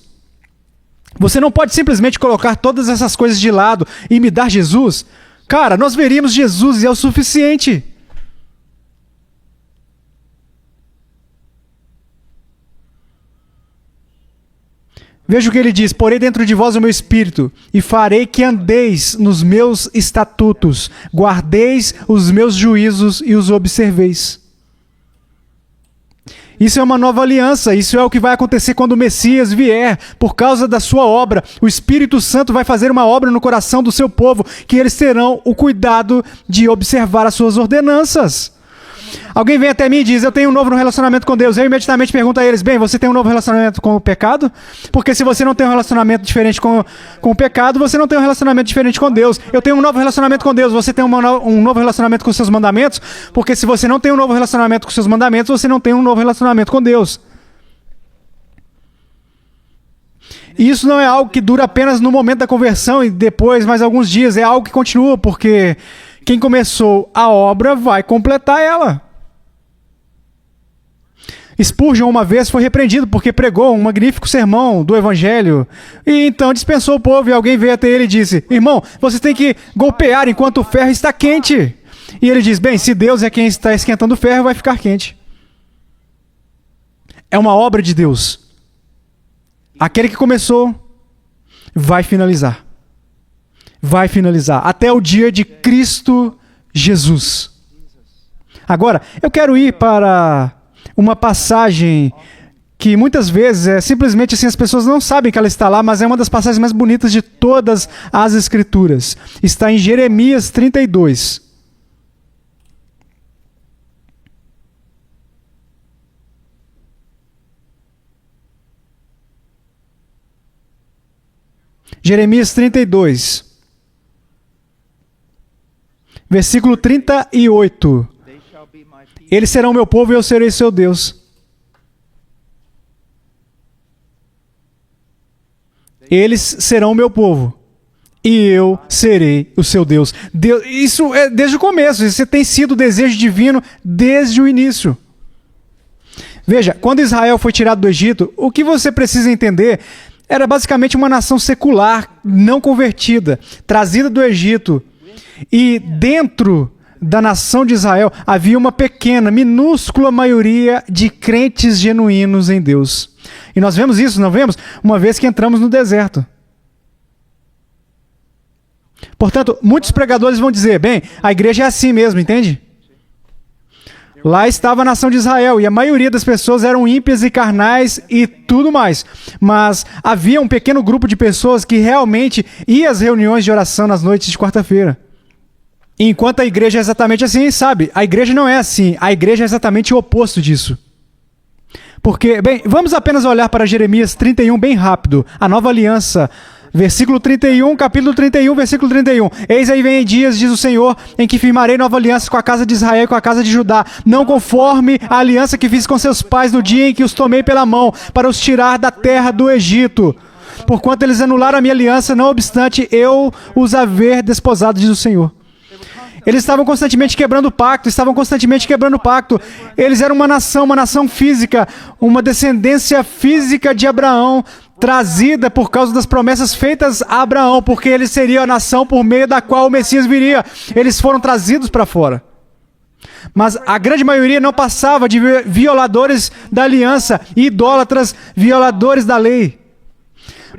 Você não pode simplesmente colocar todas essas coisas de lado e me dar Jesus. Cara, nós veríamos Jesus e é o suficiente. Veja o que ele diz: porei dentro de vós o meu espírito, e farei que andeis nos meus estatutos, guardeis os meus juízos e os observeis. Isso é uma nova aliança, isso é o que vai acontecer quando o Messias vier, por causa da sua obra. O Espírito Santo vai fazer uma obra no coração do seu povo, que eles terão o cuidado de observar as suas ordenanças. Alguém vem até mim e diz: eu tenho um novo relacionamento com Deus. Eu imediatamente pergunto a eles: bem, você tem um novo relacionamento com o pecado? Porque se você não tem um relacionamento diferente com o pecado, você não tem um relacionamento diferente com Deus. Eu tenho um novo relacionamento com Deus. Você tem um novo relacionamento com os seus mandamentos? Porque se você não tem um novo relacionamento com os seus mandamentos, você não tem um novo relacionamento com Deus. E isso não é algo que dura apenas no momento da conversão e depois mais alguns dias. É algo que continua, porque quem começou a obra vai completar ela. Spurgeon uma vez foi repreendido porque pregou um magnífico sermão do Evangelho e então dispensou o povo, e alguém veio até ele e disse: irmão, você tem que golpear enquanto o ferro está quente. E ele diz: bem, se Deus é quem está esquentando o ferro, vai ficar quente. É uma obra de Deus. Aquele que começou vai finalizar. Vai finalizar até o dia de Cristo Jesus. Agora, eu quero ir para uma passagem que muitas vezes é simplesmente assim, as pessoas não sabem que ela está lá, mas é uma das passagens mais bonitas de todas as Escrituras. Está em Jeremias 32. Jeremias 32. Versículo 38. Eles serão meu povo e eu serei seu Deus. Eles serão meu povo e eu serei o seu Deus. Isso é desde o começo. Isso tem sido o desejo divino desde o início. Veja, quando Israel foi tirado do Egito, o que você precisa entender era basicamente uma nação secular, não convertida, trazida do Egito. E dentro da nação de Israel havia uma pequena, minúscula maioria de crentes genuínos em Deus. E nós vemos isso, não vemos? Uma vez que entramos no deserto. Portanto, muitos pregadores vão dizer: bem, a igreja é assim mesmo, entende? Lá estava a nação de Israel e a maioria das pessoas eram ímpias e carnais e tudo mais. Mas havia um pequeno grupo de pessoas que realmente ia às reuniões de oração nas noites de quarta-feira. Enquanto a igreja é exatamente assim, sabe? A igreja não é assim. A igreja é exatamente o oposto disso. Porque, bem, vamos apenas olhar para Jeremias 31 bem rápido. A nova aliança, versículo 31, capítulo 31, versículo 31. Eis aí vem dias, diz o Senhor, em que firmarei nova aliança com a casa de Israel e com a casa de Judá, não conforme a aliança que fiz com seus pais no dia em que os tomei pela mão, para os tirar da terra do Egito. Porquanto eles anularam a minha aliança, não obstante eu os haver desposado, diz o Senhor. Eles estavam constantemente quebrando o pacto, Eles eram uma nação física, uma descendência física de Abraão, trazida por causa das promessas feitas a Abraão, porque eles seriam a nação por meio da qual o Messias viria. Eles foram trazidos para fora. Mas a grande maioria não passava de violadores da aliança, idólatras, violadores da lei.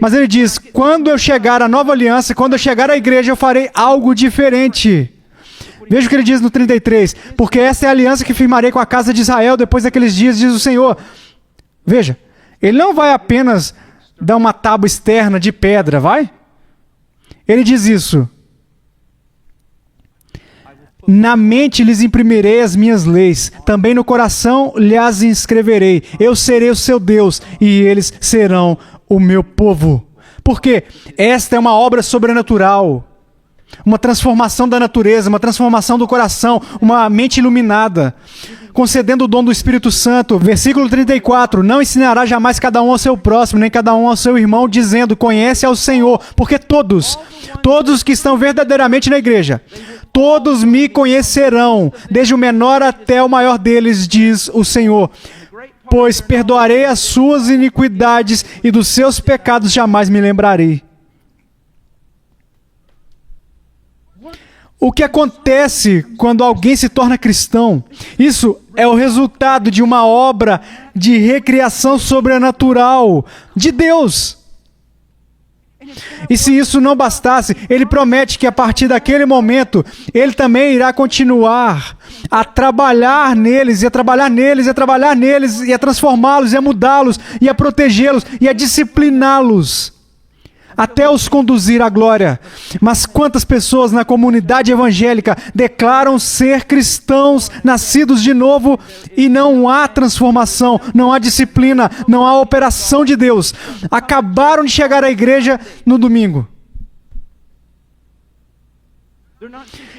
Mas ele diz: quando eu chegar à nova aliança, quando eu chegar à igreja, eu farei algo diferente. Veja o que ele diz no 33. Porque essa é a aliança que firmarei com a casa de Israel depois daqueles dias, diz o Senhor. Veja, ele não vai apenas dá uma tábua externa de pedra, vai? Ele diz isso. Na mente lhes imprimirei as minhas leis, também no coração lhes inscreverei. Eu serei o seu Deus e eles serão o meu povo. Porque esta é uma obra sobrenatural, uma transformação da natureza, uma transformação do coração, uma mente iluminada, concedendo o dom do Espírito Santo. Versículo 34, não ensinará jamais cada um ao seu próximo, nem cada um ao seu irmão, dizendo, conhece ao Senhor, porque todos que estão verdadeiramente na igreja, todos me conhecerão, desde o menor até o maior deles, diz o Senhor. Pois perdoarei as suas iniquidades e dos seus pecados jamais me lembrarei. O que acontece quando alguém se torna cristão? Isso é o resultado de uma obra de recriação sobrenatural de Deus. E se isso não bastasse, ele promete que a partir daquele momento, ele também irá continuar a trabalhar neles, e a trabalhar neles, e a trabalhar neles, e a transformá-los, e a mudá-los, e a protegê-los, e a discipliná-los, até os conduzir à glória. Mas quantas pessoas na comunidade evangélica declaram ser cristãos, nascidos de novo, e não há transformação, não há disciplina, não há operação de Deus. Acabaram de chegar à igreja no domingo.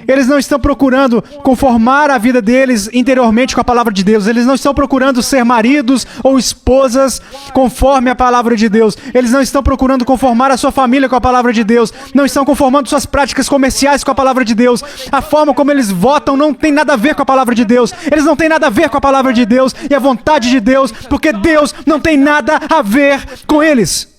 Eles não estão procurando conformar a vida deles interiormente com a palavra de Deus. Eles não estão procurando ser maridos ou esposas conforme a palavra de Deus. Eles não estão procurando conformar a sua família com a palavra de Deus. Não estão conformando suas práticas comerciais com a palavra de Deus. A forma como eles votam não tem nada a ver com a palavra de Deus. Eles não têm nada a ver com a palavra de Deus e a vontade de Deus, porque Deus não tem nada a ver com eles.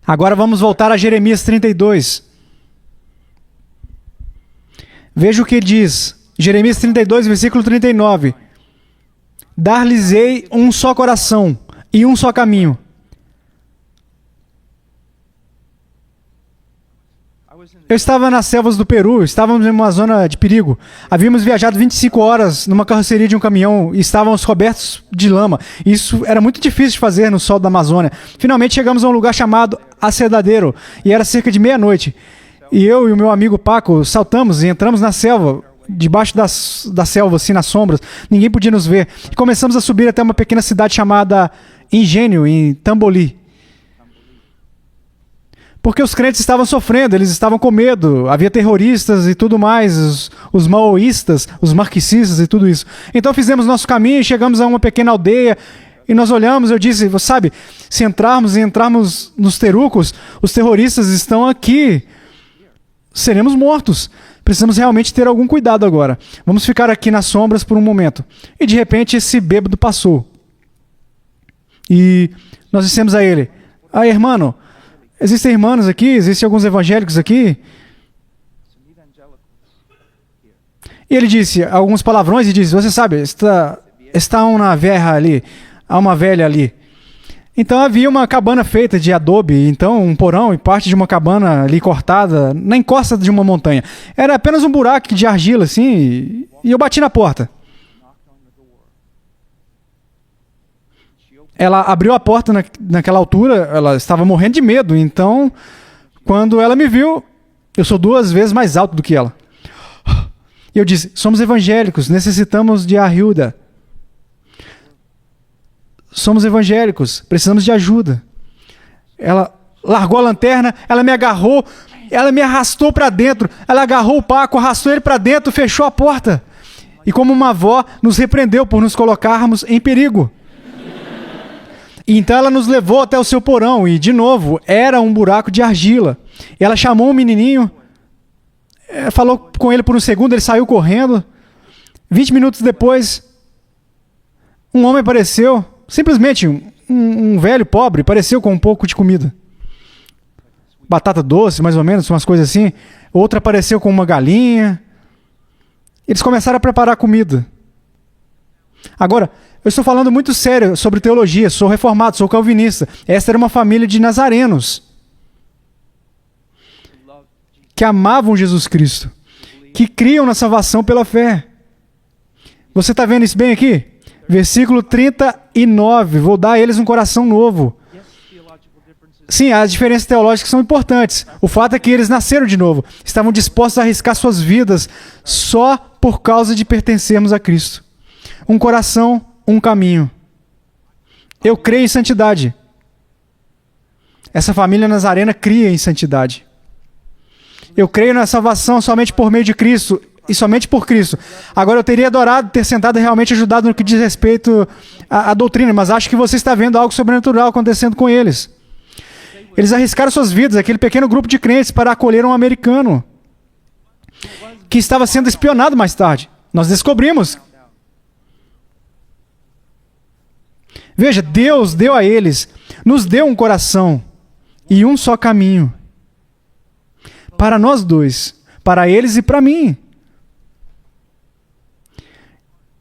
Agora vamos voltar a Jeremias 32. Veja o que diz. Jeremias 32, versículo 39. Dar-lhes-ei um só coração e um só caminho. Eu estava nas selvas do Peru, estávamos em uma zona de perigo. Havíamos viajado 25 horas numa carroceria de um caminhão e estávamos cobertos de lama. Isso era muito difícil de fazer no sol da Amazônia. Finalmente chegamos a um lugar chamado Acedadeiro e era cerca de meia-noite. E eu e o meu amigo Paco saltamos e entramos na selva, debaixo da selva, assim, nas sombras. Ninguém podia nos ver. E começamos a subir até uma pequena cidade chamada Engenho, em Tamboli. Porque os crentes estavam sofrendo, eles estavam com medo, havia terroristas e tudo mais, os maoístas, os marxistas e tudo isso. Então fizemos nosso caminho, chegamos a uma pequena aldeia e nós olhamos, eu disse, você sabe, se entrarmos nos terucos, os terroristas estão aqui, seremos mortos. Precisamos realmente ter algum cuidado agora. Vamos ficar aqui nas sombras por um momento. E de repente esse bêbado passou. E nós dissemos a ele, irmão, existem irmãos aqui? Existem alguns evangélicos aqui? E ele disse alguns palavrões e disse, você sabe, está uma velha ali, há uma velha ali. Então havia uma cabana feita de adobe, então um porão e parte de uma cabana ali cortada na encosta de uma montanha. Era apenas um buraco de argila assim, e eu bati na porta. Ela abriu a porta naquela altura, ela estava morrendo de medo, então, quando ela me viu, eu sou 2 vezes mais alto do que ela. E eu disse, somos evangélicos, necessitamos de ajuda. Somos evangélicos, precisamos de ajuda. Ela largou a lanterna, ela me agarrou, ela me arrastou para dentro, ela agarrou o Paco, arrastou ele para dentro, fechou a porta. E como uma avó, nos repreendeu por nos colocarmos em perigo. E então ela nos levou até o seu porão e, de novo, era um buraco de argila. E ela chamou um menininho, falou com ele por um segundo, ele saiu correndo. 20 minutos depois, um homem apareceu, simplesmente um velho pobre, apareceu com um pouco de comida. Batata doce, mais ou menos, umas coisas assim. Outro apareceu com uma galinha. Eles começaram a preparar comida. Agora, eu estou falando muito sério sobre teologia, sou reformado, sou calvinista. Esta era uma família de nazarenos que amavam Jesus Cristo, que criam na salvação pela fé. Você está vendo isso bem aqui? Versículo 39. Vou dar a eles um coração novo. Sim, as diferenças teológicas são importantes. O fato é que eles nasceram de novo. Estavam dispostos a arriscar suas vidas só por causa de pertencermos a Cristo. Um coração, um caminho. Eu creio em santidade. Essa família nazarena cria em santidade. Eu creio na salvação somente por meio de Cristo e somente por Cristo. Agora, eu teria adorado ter sentado e realmente ajudado no que diz respeito à doutrina, mas acho que você está vendo algo sobrenatural acontecendo com eles. Eles arriscaram suas vidas, aquele pequeno grupo de crentes, para acolher um americano que estava sendo espionado mais tarde. Nós descobrimos. Veja, Deus deu a eles, nos deu um coração e um só caminho. Para nós dois, para eles e para mim.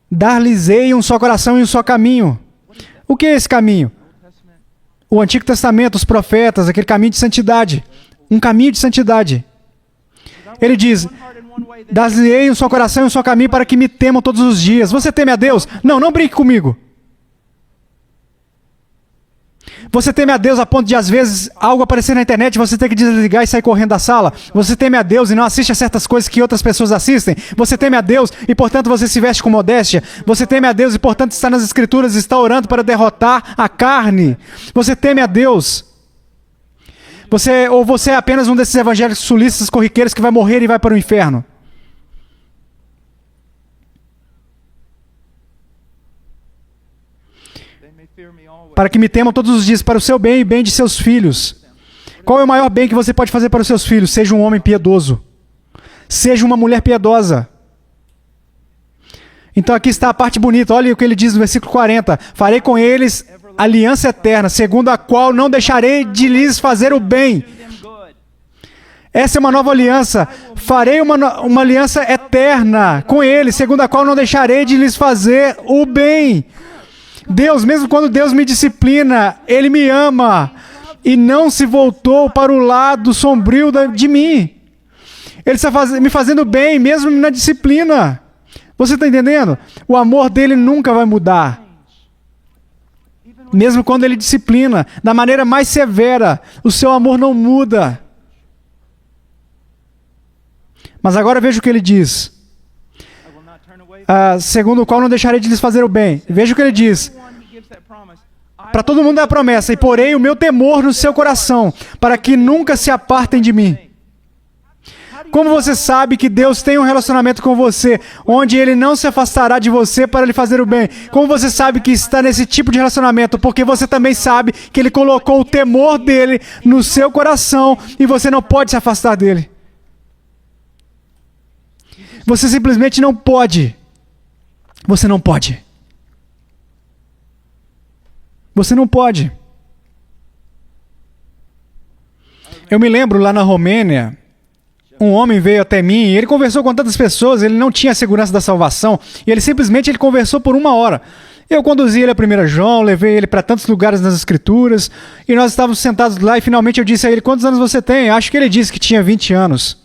Dar-lhes-ei um só coração e um só caminho. O que é esse caminho? O Antigo Testamento, os profetas, aquele caminho de santidade. Um caminho de santidade. Ele diz, dar-lhes-ei um só coração e um só caminho para que me temam todos os dias. Você teme a Deus? Não, não brinque comigo. Você teme a Deus a ponto de, às vezes, algo aparecer na internet e você ter que desligar e sair correndo da sala? Você teme a Deus e não assiste a certas coisas que outras pessoas assistem? Você teme a Deus e, portanto, você se veste com modéstia? Você teme a Deus e, portanto, está nas Escrituras e está orando para derrotar a carne? Você teme a Deus? Ou você é apenas um desses evangélicos sulistas corriqueiros que vai morrer e vai para o inferno? Para que me temam todos os dias, para o seu bem e bem de seus filhos. Qual é o maior bem que você pode fazer para os seus filhos? Seja um homem piedoso. Seja uma mulher piedosa. Então aqui está a parte bonita. Olha o que ele diz no versículo 40. Farei com eles aliança eterna, segundo a qual não deixarei de lhes fazer o bem. Essa é uma nova aliança. Farei uma aliança eterna com eles, segundo a qual não deixarei de lhes fazer o bem. Deus, mesmo quando Deus me disciplina, Ele me ama e não se voltou para o lado sombrio de mim. Ele está me fazendo bem, mesmo na disciplina. Você está entendendo? O amor dele nunca vai mudar. Mesmo quando Ele disciplina, da maneira mais severa, o seu amor não muda. Mas agora veja o que Ele diz. Segundo o qual não deixarei de lhes fazer o bem. Veja o que ele diz. Para todo mundo é a promessa. E porei o meu temor no seu coração, para que nunca se apartem de mim. Como você sabe que Deus tem um relacionamento com você, onde Ele não se afastará de você para lhe fazer o bem? Como você sabe que está nesse tipo de relacionamento? Porque você também sabe que Ele colocou o temor dEle no seu coração e você não pode se afastar dEle. Você simplesmente não pode. Você não pode. Você não pode. Eu me lembro lá na Romênia, um homem veio até mim e ele conversou com tantas pessoas, ele não tinha a segurança da salvação e ele simplesmente conversou por 1 hora. Eu conduzi ele a 1 João, levei ele para tantos lugares nas Escrituras e nós estávamos sentados lá e finalmente eu disse a ele, quantos anos você tem? Acho que ele disse que tinha 20 anos.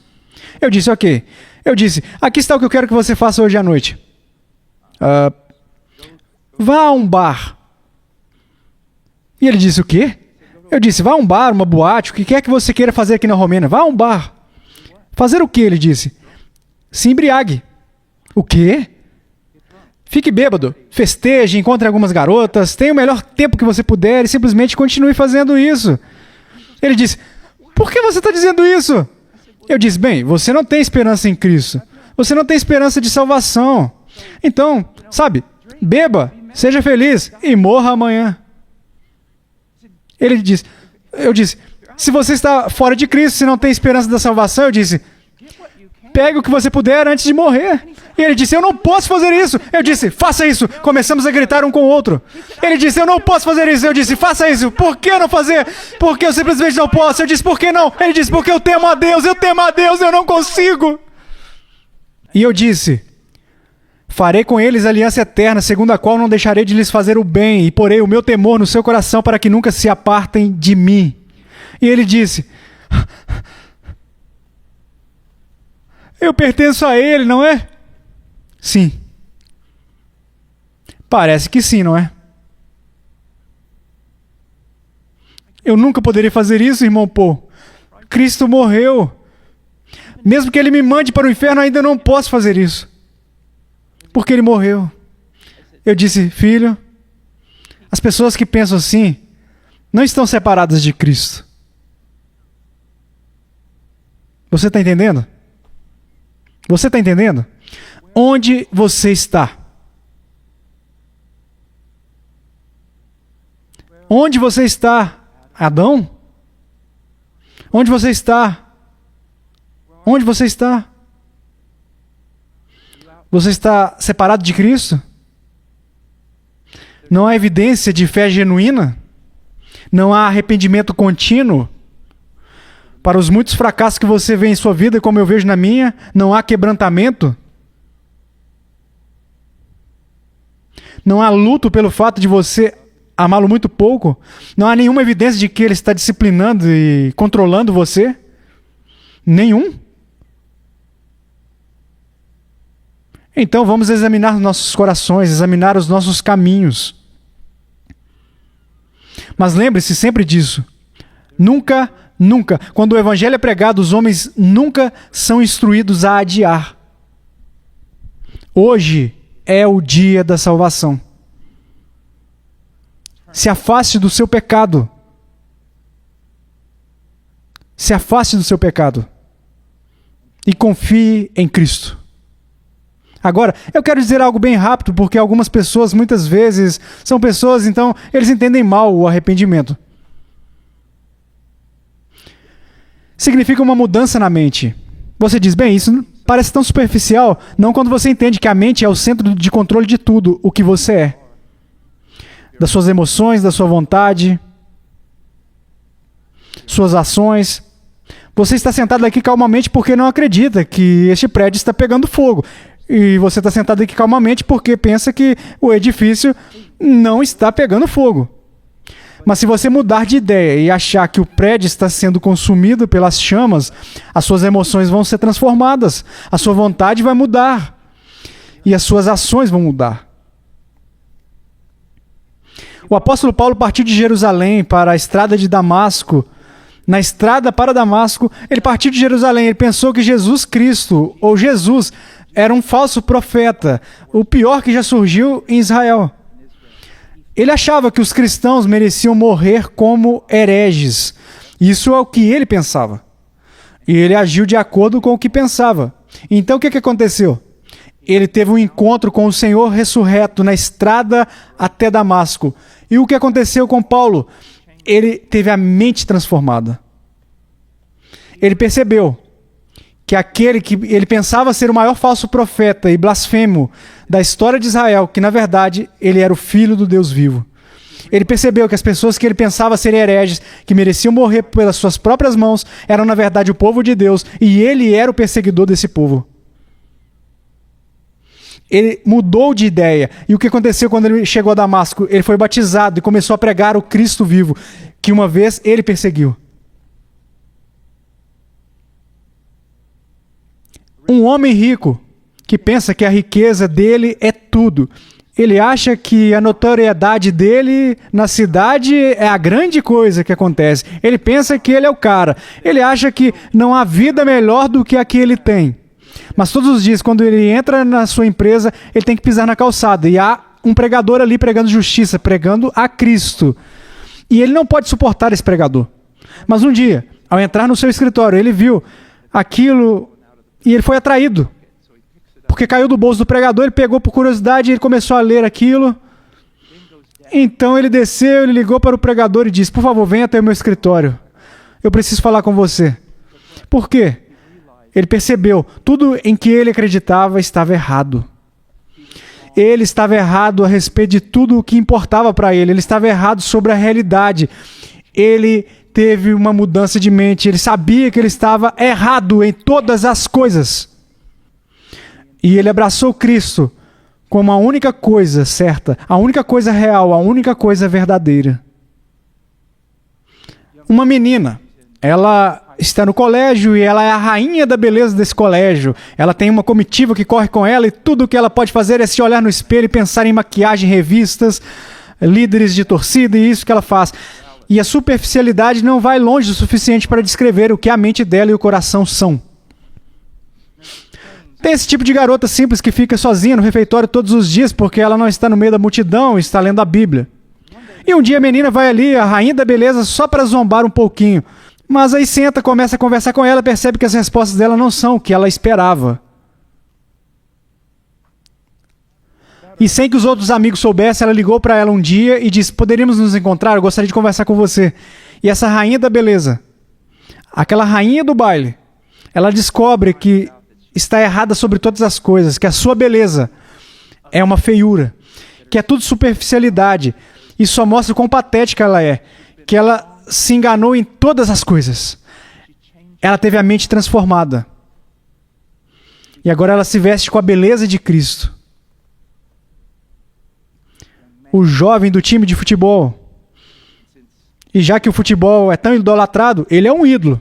Eu disse, ok. Eu disse, aqui está o que eu quero que você faça hoje à noite. Vá a um bar. E ele disse, o quê? Eu disse, vá a um bar, uma boate, o que quer que você queira fazer aqui na Romênia. Vá a um bar. Fazer o quê? Ele disse. Se embriague. O quê? Fique bêbado. Festeje, encontre algumas garotas, tenha o melhor tempo que você puder e simplesmente continue fazendo isso. Ele disse, por que você está dizendo isso? Eu disse, bem, você não tem esperança em Cristo. Você não tem esperança de salvação. Então, sabe, beba, seja feliz e morra amanhã. Eu disse, se você está fora de Cristo, se não tem esperança da salvação, eu disse, pegue o que você puder antes de morrer. E ele disse, eu não posso fazer isso. Eu disse, faça isso. Começamos a gritar um com o outro. Ele disse, eu não posso fazer isso. Eu disse, faça isso. Por que não fazer? Porque eu simplesmente não posso. Eu disse, por que não? Ele disse, porque eu temo a Deus, eu não consigo. E eu disse, farei com eles aliança eterna, segundo a qual não deixarei de lhes fazer o bem, e porei o meu temor no seu coração para que nunca se apartem de mim. E ele disse, Eu pertenço a Ele, não é? Sim. Parece que sim, não é? Eu nunca poderia fazer isso, irmão Paul. Cristo morreu. Mesmo que Ele me mande para o inferno, ainda não posso fazer isso. Porque Ele morreu. Eu disse, filho, as pessoas que pensam assim não estão separadas de Cristo. Você está entendendo? Você está entendendo? Onde você está? Onde você está, Adão? Onde você está? Onde você está? Você está separado de Cristo? Não há evidência de fé genuína? Não há arrependimento contínuo? Para os muitos fracassos que você vê em sua vida, como eu vejo na minha, não há quebrantamento? Não há luto pelo fato de você amá-lo muito pouco? Não há nenhuma evidência de que ele está disciplinando e controlando você? Nenhum? Então vamos examinar nossos corações, examinar os nossos caminhos. Mas lembre-se sempre disso. Nunca, quando o evangelho é pregado, os homens nunca são instruídos a adiar. Hoje é o dia da salvação. Se afaste do seu pecado. Se afaste do seu pecado. E confie em Cristo. Agora, eu quero dizer algo bem rápido, porque algumas pessoas, muitas vezes, são pessoas, então, eles entendem mal o arrependimento. Significa uma mudança na mente. Você diz, bem, isso parece tão superficial, não quando você entende que a mente é o centro de controle de tudo, o que você é. Das suas emoções, da sua vontade, suas ações. Você está sentado aqui calmamente porque não acredita que este prédio está pegando fogo. E você está sentado aqui calmamente porque pensa que o edifício não está pegando fogo. Mas se você mudar de ideia e achar que o prédio está sendo consumido pelas chamas, as suas emoções vão ser transformadas, a sua vontade vai mudar e as suas ações vão mudar. O apóstolo Paulo partiu de Jerusalém para a estrada de Damasco. Na estrada para Damasco, ele partiu de Jerusalém, ele pensou que Jesus Cristo, ou Jesus, era um falso profeta, o pior que já surgiu em Israel. Ele achava que os cristãos mereciam morrer como hereges. Isso é o que ele pensava. E ele agiu de acordo com o que pensava. Então o que aconteceu? Ele teve um encontro com o Senhor ressurreto na estrada até Damasco. E o que aconteceu com Paulo? Ele teve a mente transformada. Ele percebeu que aquele que ele pensava ser o maior falso profeta e blasfemo da história de Israel, que na verdade ele era o filho do Deus vivo. Ele percebeu que as pessoas que ele pensava serem hereges, que mereciam morrer pelas suas próprias mãos, eram na verdade o povo de Deus, e ele era o perseguidor desse povo. Ele mudou de ideia. E o que aconteceu quando ele chegou a Damasco? Ele foi batizado e começou a pregar o Cristo vivo, que uma vez ele perseguiu. Um homem rico que pensa que a riqueza dele é tudo. Ele acha que a notoriedade dele na cidade é a grande coisa que acontece. Ele pensa que ele é o cara. Ele acha que não há vida melhor do que a que ele tem. Mas todos os dias, quando ele entra na sua empresa, ele tem que pisar na calçada. E há um pregador ali pregando justiça, pregando a Cristo. E ele não pode suportar esse pregador. Mas um dia, ao entrar no seu escritório, ele viu aquilo e ele foi atraído. Porque caiu do bolso do pregador, ele pegou por curiosidade e ele começou a ler aquilo. Então ele desceu, ele ligou para o pregador e disse, por favor, venha até o meu escritório. Eu preciso falar com você. Por quê? Ele percebeu, tudo em que ele acreditava estava errado. Ele estava errado a respeito de tudo o que importava para ele. Ele estava errado sobre a realidade. Ele teve uma mudança de mente. Ele sabia que ele estava errado em todas as coisas. E ele abraçou Cristo como a única coisa certa, a única coisa real, a única coisa verdadeira. Uma menina, ela está no colégio e ela é a rainha da beleza desse colégio. Ela tem uma comitiva que corre com ela e tudo o que ela pode fazer é se olhar no espelho e pensar em maquiagem, revistas, líderes de torcida e isso que ela faz. E a superficialidade não vai longe o suficiente para descrever o que a mente dela e o coração são. Tem esse tipo de garota simples que fica sozinha no refeitório todos os dias porque ela não está no meio da multidão e está lendo a Bíblia. E um dia a menina vai ali, a rainha da beleza, só para zombar um pouquinho. Mas aí senta, começa a conversar com ela, percebe que as respostas dela não são o que ela esperava. E sem que os outros amigos soubessem, ela ligou para ela um dia e disse: poderíamos nos encontrar? Eu gostaria de conversar com você. E essa rainha da beleza, aquela rainha do baile, ela descobre que está errada sobre todas as coisas, que a sua beleza é uma feiura, que é tudo superficialidade. E só mostra o quão patética ela é, que ela se enganou em todas as coisas. Ela teve a mente transformada. E agora ela se veste com a beleza de Cristo. O jovem do time de futebol. E já que o futebol é tão idolatrado, ele é um ídolo.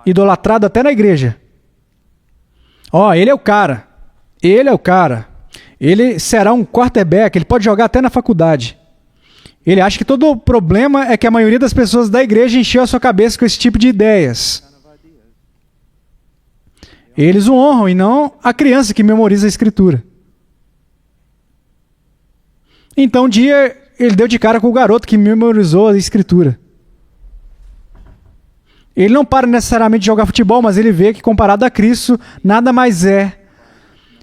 Idolatrado até na igreja. Ele é o cara. Ele é o cara. Ele será um quarterback, ele pode jogar até na faculdade. Ele acha que todo o problema é que a maioria das pessoas da igreja encheu a sua cabeça com esse tipo de ideias. Eles o honram e não a criança que memoriza a escritura. Então um dia ele deu de cara com o garoto que memorizou a escritura. Ele não para necessariamente de jogar futebol, mas ele vê que comparado a Cristo, nada mais é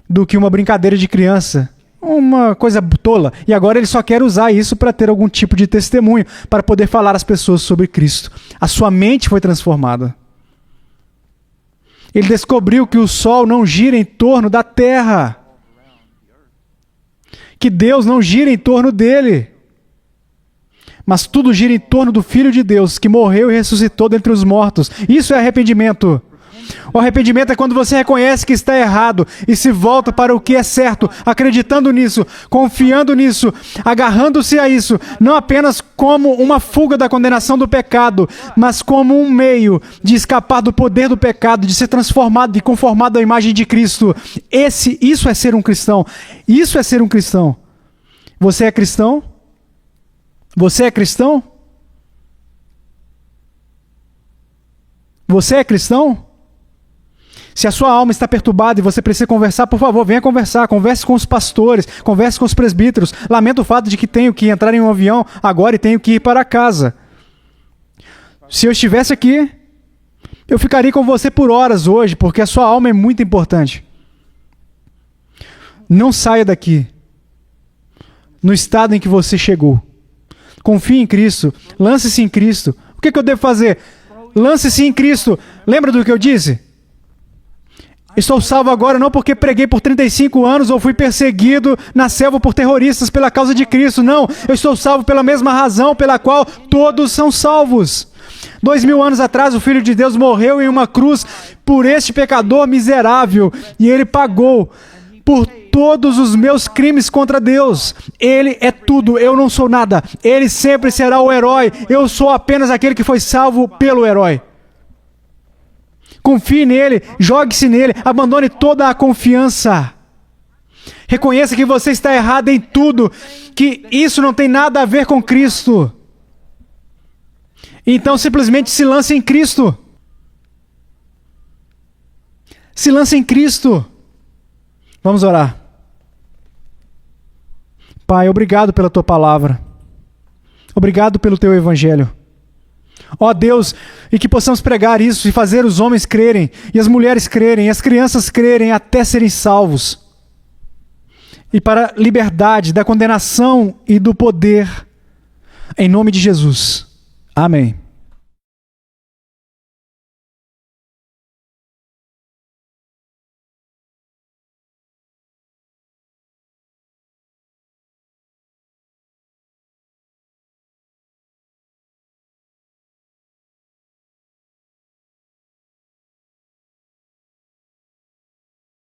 do que uma brincadeira de criança, uma coisa tola. E agora ele só quer usar isso para ter algum tipo de testemunho, para poder falar às pessoas sobre Cristo. A sua mente foi transformada. Ele descobriu que o sol não gira em torno da terra, que Deus não gira em torno dele, mas tudo gira em torno do Filho de Deus, que morreu e ressuscitou dentre os mortos. Isso é arrependimento. O arrependimento é quando você reconhece que está errado e se volta para o que é certo, acreditando nisso, confiando nisso, agarrando-se a isso, não apenas como uma fuga da condenação do pecado, mas como um meio de escapar do poder do pecado, de ser transformado e conformado à imagem de Cristo. Isso é ser um cristão. Isso é ser um cristão. Você é cristão? Você é cristão? Você é cristão? Se a sua alma está perturbada e você precisa conversar, por favor, venha conversar. Converse com os pastores, converse com os presbíteros. Lamento o fato de que tenho que entrar em um avião agora e tenho que ir para casa. Se eu estivesse aqui, eu ficaria com você por horas hoje, porque a sua alma é muito importante. Não saia daqui no estado em que você chegou. Confie em Cristo. Lance-se em Cristo. O que eu devo fazer? Lance-se em Cristo. Lembra do que eu disse? Estou salvo agora não porque preguei por 35 anos ou fui perseguido na selva por terroristas pela causa de Cristo. Não, eu estou salvo pela mesma razão pela qual todos são salvos. 2000 anos atrás, o Filho de Deus morreu em uma cruz por este pecador miserável e ele pagou por todos os meus crimes contra Deus. Ele é tudo, eu não sou nada. Ele sempre será o herói. Eu sou apenas aquele que foi salvo pelo herói. Confie nele, jogue-se nele, abandone toda a confiança. Reconheça que você está errado em tudo, que isso não tem nada a ver com Cristo. Então simplesmente se lance em Cristo. Se lance em Cristo. Vamos orar. Pai, obrigado pela tua palavra. Obrigado pelo teu evangelho. Ó Deus, e que possamos pregar isso e fazer os homens crerem, e as mulheres crerem, e as crianças crerem até serem salvos. E para a liberdade da condenação e do poder, em nome de Jesus. Amém.